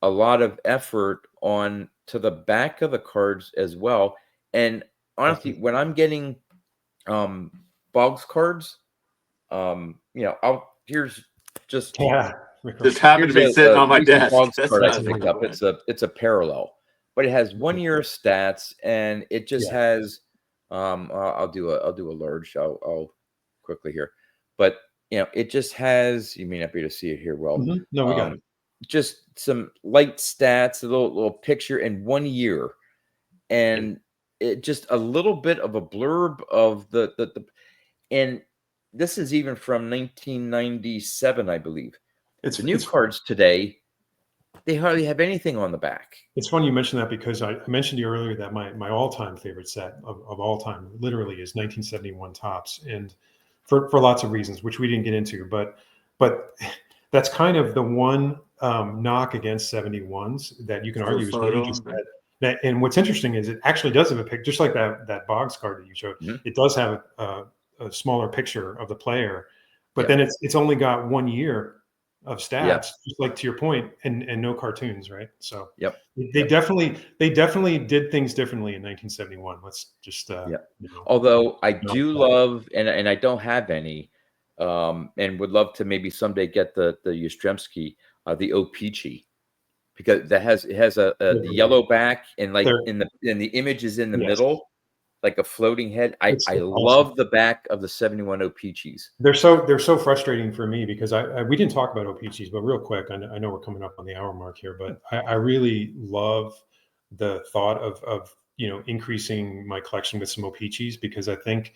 Speaker 1: a lot of effort on to the back of the cards as well. And honestly, when I'm getting um Boggs cards, here's just
Speaker 3: Yeah.
Speaker 2: Just happened to
Speaker 1: Here's
Speaker 2: be sitting
Speaker 1: a
Speaker 2: on my
Speaker 1: recent
Speaker 2: desk.
Speaker 1: Boggs
Speaker 2: That's
Speaker 1: card I
Speaker 2: not
Speaker 1: picked
Speaker 2: so
Speaker 1: up.
Speaker 2: bad.
Speaker 1: It's a parallel, but it has 1 year of stats, and it just
Speaker 3: Yeah.
Speaker 1: has. I'll do a large. I'll quickly here, but it just has. You may not be able to see it here well.
Speaker 3: No, we got
Speaker 1: Um,
Speaker 3: it.
Speaker 1: just some light stats, a little picture, and 1 year,
Speaker 3: Yeah.
Speaker 1: and it just a little bit of a blurb of the and this is even from 1997, I believe.
Speaker 3: It's
Speaker 1: The new
Speaker 3: it's
Speaker 1: cards today, they hardly have anything on the back.
Speaker 3: it's funny you mentioned that because I mentioned to you earlier that my all-time favorite set of all time literally is 1971 Tops, and for lots of reasons which we didn't get into, but that's kind of the one knock against 71s that you can
Speaker 2: Still
Speaker 3: argue is maybe
Speaker 2: photo.
Speaker 3: just that. And what's interesting is it actually does have a pic, just like that Boggs card that you showed.
Speaker 1: Mhm.
Speaker 3: It does have a smaller picture of the player, but
Speaker 1: Yep.
Speaker 3: then it's only got 1 year of
Speaker 1: Yeah.
Speaker 3: stats, just like to your point, and no cartoons, right? So
Speaker 1: Yep.
Speaker 3: they definitely did things differently in 1971. Let's just
Speaker 1: Yeah. Although I do
Speaker 3: acknowledge
Speaker 1: love, and I don't have any, and would love to maybe someday get the Yastrzemski, the O-Pee-Chee, because it has the
Speaker 3: that.
Speaker 1: yellow back, and like
Speaker 3: They're
Speaker 1: in the image is in the
Speaker 3: yes,
Speaker 1: middle, like a floating head. I
Speaker 3: it's awesome.
Speaker 1: love the back of the 71 O-Pee-Chees.
Speaker 3: They're so frustrating for me because we didn't talk about OPGs, but real quick, I know we're coming up on the hour mark here, but I really love the thought of increasing my collection with some O-Pee-Chees, because I think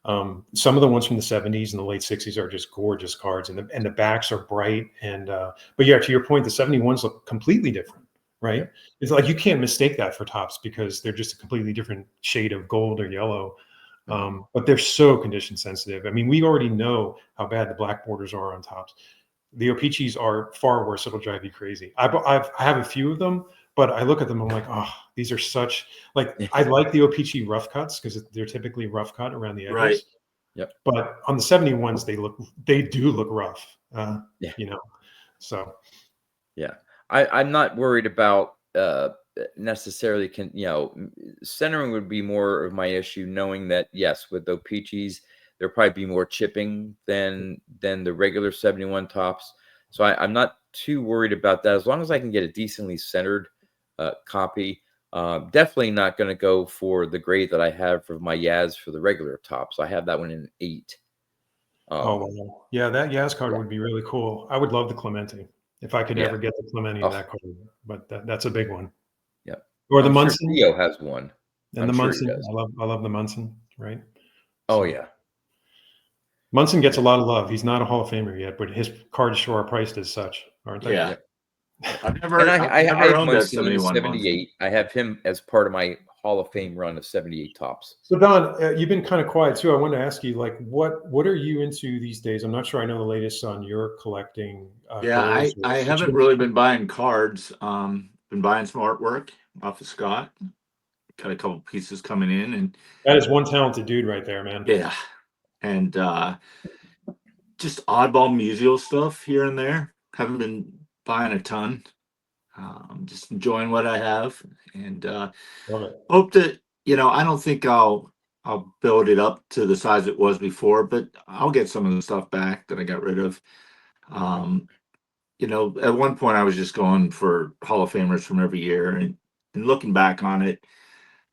Speaker 3: some of the ones from the 70s and the late 60s are just gorgeous cards, and the backs are bright. And but yeah, to your point, the 71s look completely different, right?
Speaker 1: Yeah.
Speaker 3: It's like you can't mistake that for tops because they're just a completely different shade of gold or yellow. But they're so condition sensitive. I mean, we already know how bad the black borders are on tops. The O-Pee-Chees are far worse. It'll drive you crazy. I have a few of them, but I look at them, I'm like, oh, these are such, like, I like the O-Pee-Chee rough cuts because they're typically rough cut around the edges.
Speaker 2: Right.
Speaker 1: Yep.
Speaker 3: But on the 71s, they do look rough.
Speaker 1: Yeah.
Speaker 3: So.
Speaker 1: Yeah. I'm not worried about necessarily centering would be more of my issue, knowing that yes, with the Peaches there'll probably be more chipping than the regular 71 tops. So I'm not too worried about that as long as I can get a decently centered copy. Definitely not going to go for the grade that I have for my Yaz for the regular tops. I have that one in an 8.
Speaker 3: Oh, wow. Yeah, that Yaz card would be really cool. I would love the Clemente if I could ever get the Clemente of that card, but that's a big one.
Speaker 1: Yeah.
Speaker 3: Or the
Speaker 1: I'm
Speaker 3: Munson.
Speaker 1: Sure Theo has one.
Speaker 3: And the Munson. I love the Munson, right?
Speaker 1: Oh, yeah.
Speaker 3: Munson gets a lot of love. He's not a Hall of Famer yet, but his cards sure are priced as such, aren't they?
Speaker 2: Yeah. I've never
Speaker 1: owned that
Speaker 2: Munson in
Speaker 1: 78. I have him as part of my Hall of Fame run of 78 tops.
Speaker 3: So Don, you've been kind of quiet too. I wanted to ask you, like, what are you into these days? I'm not sure I know the latest on your collecting.
Speaker 2: I haven't really been buying cards. Been buying some artwork off of Scott. Got a couple pieces coming in, and
Speaker 3: that is one talented dude right there, man.
Speaker 2: Yeah, and just oddball musial stuff here and there. Haven't been buying a ton. Just enjoying what I have, and hope that I don't think I'll build it up to the size it was before, but I'll get some of the stuff back that I got rid of. At one point I was just going for Hall of Famers from every year, and looking back on it,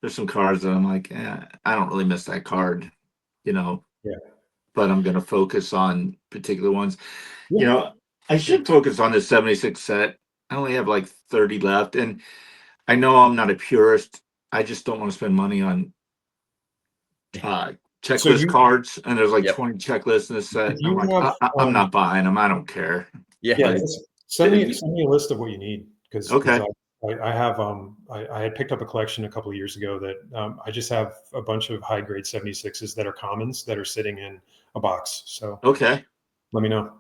Speaker 2: there's some cards that I'm like, I don't really miss that card, but I'm going to focus on particular ones. I should focus on the 76 set. I only have like 30 left, and I know I'm not a purist. I just don't want to spend money on checklist cards, and there's like 20 checklists in this set. I'm like, I'm not buying them. I don't care.
Speaker 3: Yeah. Send me a list of what you need, because I have I had picked up a collection a couple of years ago that I just have a bunch of high grade 76s that are commons that are sitting in a box. So let me know.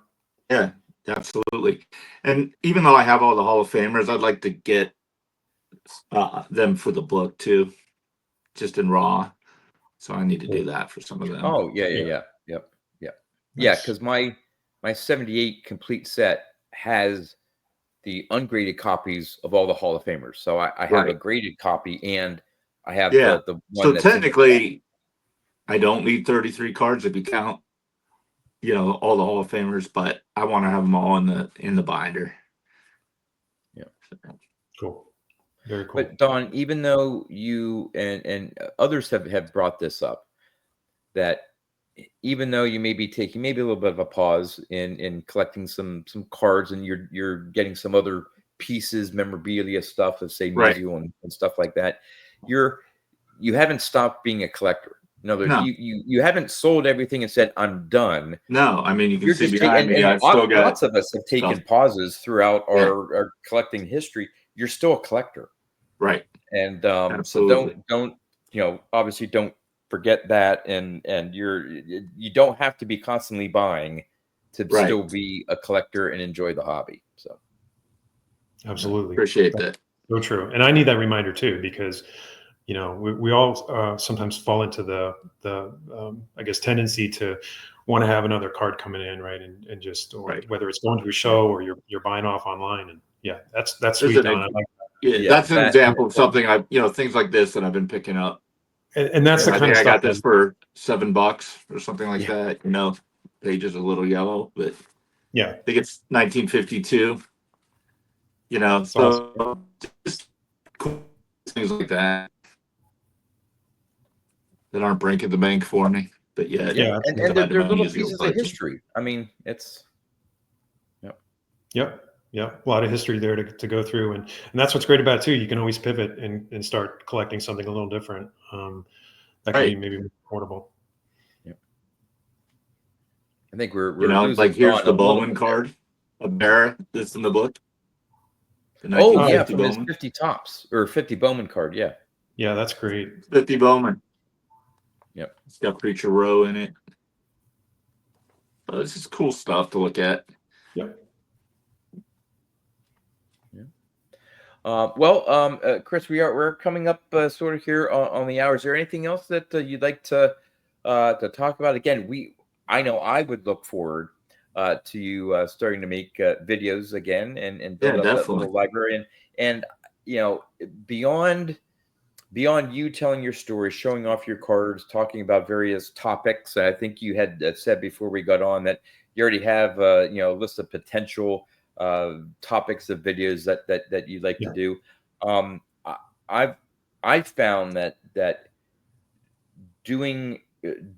Speaker 2: Yeah, absolutely. And even though I have all the Hall of Famers, I'd like to get them for the book too, just in raw. So I need to do that for some of them.
Speaker 1: Oh yeah. Yeah, because my 78 complete set has the ungraded copies of all the Hall of Famers. So I have a graded copy, and I have the one. So
Speaker 2: technically, I don't need 33 cards if you count, all the Hall of Famers, but I want to have them all in the binder.
Speaker 1: Yeah.
Speaker 3: Cool. Very cool.
Speaker 1: But Don, even though you and others have brought this up, that even though you may be taking maybe a little bit of a pause in collecting some cards, and you're getting some other pieces, memorabilia stuff of say museum and stuff like that, you haven't stopped being a collector. In other words, you haven't sold everything and said I'm done.
Speaker 2: No, I mean, you can see behind me. I've still got
Speaker 1: lots of us have taken pauses throughout our collecting history. You're still a collector,
Speaker 2: right?
Speaker 1: And so don't obviously don't forget that, and you don't have to be constantly buying to still be a collector and enjoy the hobby. So
Speaker 3: absolutely
Speaker 2: appreciate that.
Speaker 3: So true. And I need that reminder too, because we all sometimes fall into the I guess tendency to want to have another card coming in, right? And just whether it's going to a show or you're buying off online, and that's sweet. Don. I like that.
Speaker 2: That's an example of something things like this that I've been picking up.
Speaker 3: And that's the kind of
Speaker 2: stuff. I got this for $7 or something like that. Page is a little yellow, but I think it's 1952. So just cool things like that aren't breaking the bank for me. But
Speaker 1: and they're little pieces of history. I mean, it's
Speaker 3: Yep. Yeah, a lot of history there to go through, and that's what's great about it too. You can always pivot and start collecting something a little different. That can be
Speaker 2: Right.
Speaker 3: maybe more affordable.
Speaker 1: Yeah. I think we're
Speaker 2: You know,
Speaker 1: losing
Speaker 2: like here's
Speaker 1: Dawn a
Speaker 2: the
Speaker 1: little
Speaker 2: Bowman
Speaker 1: bit there.
Speaker 2: card, a bear that's in the book, the
Speaker 1: Oh yeah,
Speaker 2: 1950
Speaker 1: from his
Speaker 2: Bowman.
Speaker 1: 50 tops or 50 Bowman card. Yeah.
Speaker 3: Yeah, that's great.
Speaker 2: 50 Bowman.
Speaker 1: Yep.
Speaker 2: It's got Preacher Row in it. This is cool stuff to look at.
Speaker 3: Yep.
Speaker 1: Chris, we're coming up sort of here on the hour. Is there anything else that you'd like to talk about? Again, I know I would look forward to you starting to make videos again and
Speaker 2: Yeah,
Speaker 1: build up that
Speaker 2: definitely.
Speaker 1: little library and you know beyond you telling your story, showing off your cards, talking about various topics. I think you had said before we got on that you already have a list of potential topics of videos that you'd like to
Speaker 3: Yeah.
Speaker 1: do. I, I've found that doing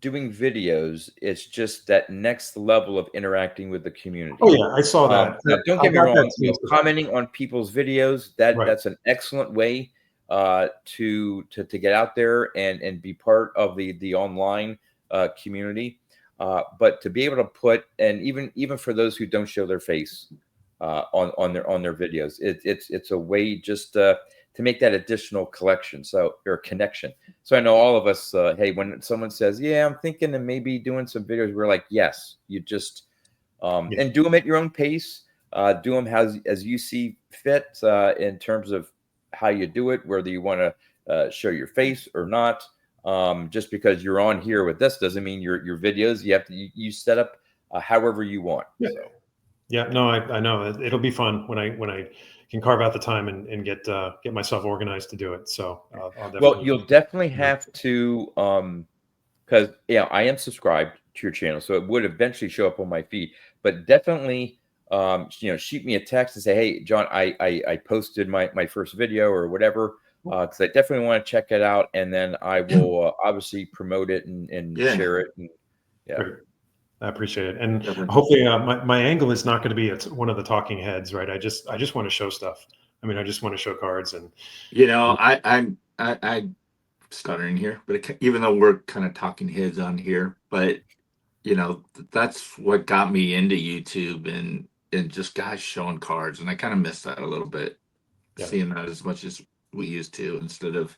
Speaker 1: doing videos is just that next level of interacting with the community.
Speaker 3: Oh yeah, I saw that.
Speaker 1: Now, don't
Speaker 3: I
Speaker 1: get me
Speaker 3: got that
Speaker 1: wrong.
Speaker 3: too.
Speaker 1: Commenting on people's videos
Speaker 3: Right.
Speaker 1: that's an excellent way to get out there and be part of the online community. But to be able to put and even for those who don't show their face on their videos, it's a way just to make that additional collection or connection. So I know all of us. Hey, when someone says, "Yeah, I'm thinking of maybe doing some videos," we're like, "Yes, you just."
Speaker 3: Yeah.
Speaker 1: And do them at your own pace. Do them as you see fit in terms of how you do it, whether you want to show your face or not. Just because you're on here with this doesn't mean your videos. You have to you set up however you want.
Speaker 3: Yeah.
Speaker 1: So
Speaker 3: Yeah, no, I know it'll be fun when I can carve out the time and get myself organized to do it. So I'll
Speaker 1: well,
Speaker 3: definitely.
Speaker 1: you'll definitely have to because I am subscribed to your channel, so it would eventually show up on my feed. But definitely, shoot me a text and say, "Hey, John, I posted my first video or whatever," because I definitely want to check it out, and then I will obviously promote it and
Speaker 2: Yeah.
Speaker 1: share it. And, yeah.
Speaker 3: Great. I appreciate it, and
Speaker 2: Definitely.
Speaker 3: hopefully, my angle is not going to be one of the talking heads, right? I just want to show stuff. I mean, I just want to show cards, and
Speaker 2: I'm stuttering here, but even though we're kind of talking heads on here, but that's what got me into YouTube and just guys showing cards, and I kind of miss that a little bit,
Speaker 3: yeah,
Speaker 2: seeing that as much as we used to instead of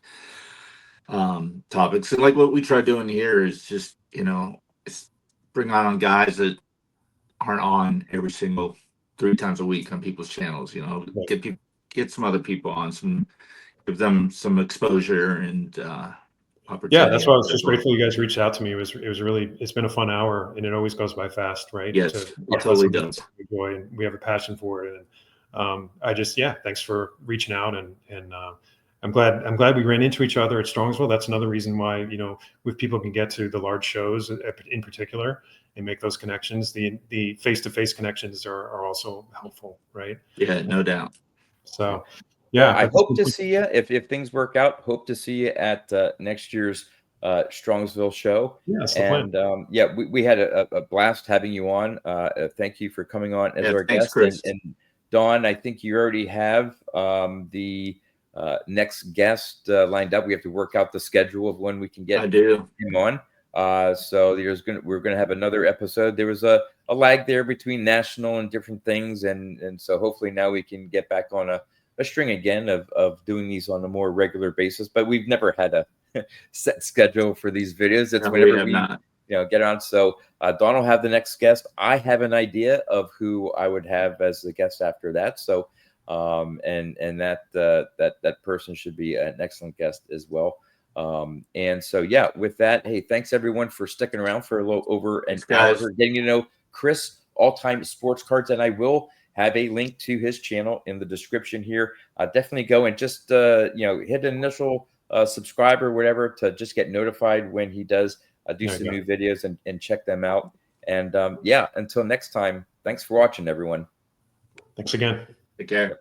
Speaker 2: topics. And like what we try doing here is just it's bring on guys that aren't on every single 3 times a week on people's channels.
Speaker 3: right.
Speaker 2: Get some other people on, give them some exposure and
Speaker 3: Yeah,
Speaker 2: opportunity.
Speaker 3: that's why I was just grateful you guys reached out to me. It's been a fun hour, and it always goes by fast, right? To
Speaker 2: Yes,
Speaker 3: talk
Speaker 2: it
Speaker 3: about
Speaker 2: totally
Speaker 3: something
Speaker 2: does.
Speaker 3: we enjoy and we have a passion for it. And thanks for reaching out, and I'm glad we ran into each other at Strongsville. That's another reason why if people can get to the large shows in particular and make those connections, the face-to-face connections are also helpful, right?
Speaker 2: Yeah, no doubt.
Speaker 3: So
Speaker 1: Well,
Speaker 3: yeah,
Speaker 1: I
Speaker 3: but this
Speaker 1: hope to see you if things work out. Hope to see you at next year's Strongsville show.
Speaker 3: yeah, that's the plan.
Speaker 1: And we had a blast having you on. Thank you for coming on as
Speaker 2: Yeah,
Speaker 1: our
Speaker 2: thanks,
Speaker 1: guest.
Speaker 2: Chris.
Speaker 1: And Dawn, I think you already have the next guest lined up. We have to work out the schedule of when we can
Speaker 2: I
Speaker 1: get
Speaker 2: do.
Speaker 1: him on. So we're gonna have another episode. There was a lag there between national and different things, and so hopefully now we can get back on a string again of doing these on a more regular basis. But we've never had a set schedule for these videos. It's
Speaker 2: No, we
Speaker 1: whenever
Speaker 2: have
Speaker 1: we
Speaker 2: not.
Speaker 1: get on. So Don will have the next guest. I have an idea of who I would have as the guest after that. So and that person should be an excellent guest as well. And so with that, hey, thanks everyone for sticking around for a little over an
Speaker 2: Thanks,
Speaker 1: hour
Speaker 2: guys.
Speaker 1: for getting to know Chris, all-time sports cards, and I will have a link to his channel in the description here. Definitely go and just hit an initial subscribe or whatever to just get notified when he does do some new videos and check them out. And until next time, thanks for watching, everyone.
Speaker 3: Thanks again.
Speaker 2: Take care.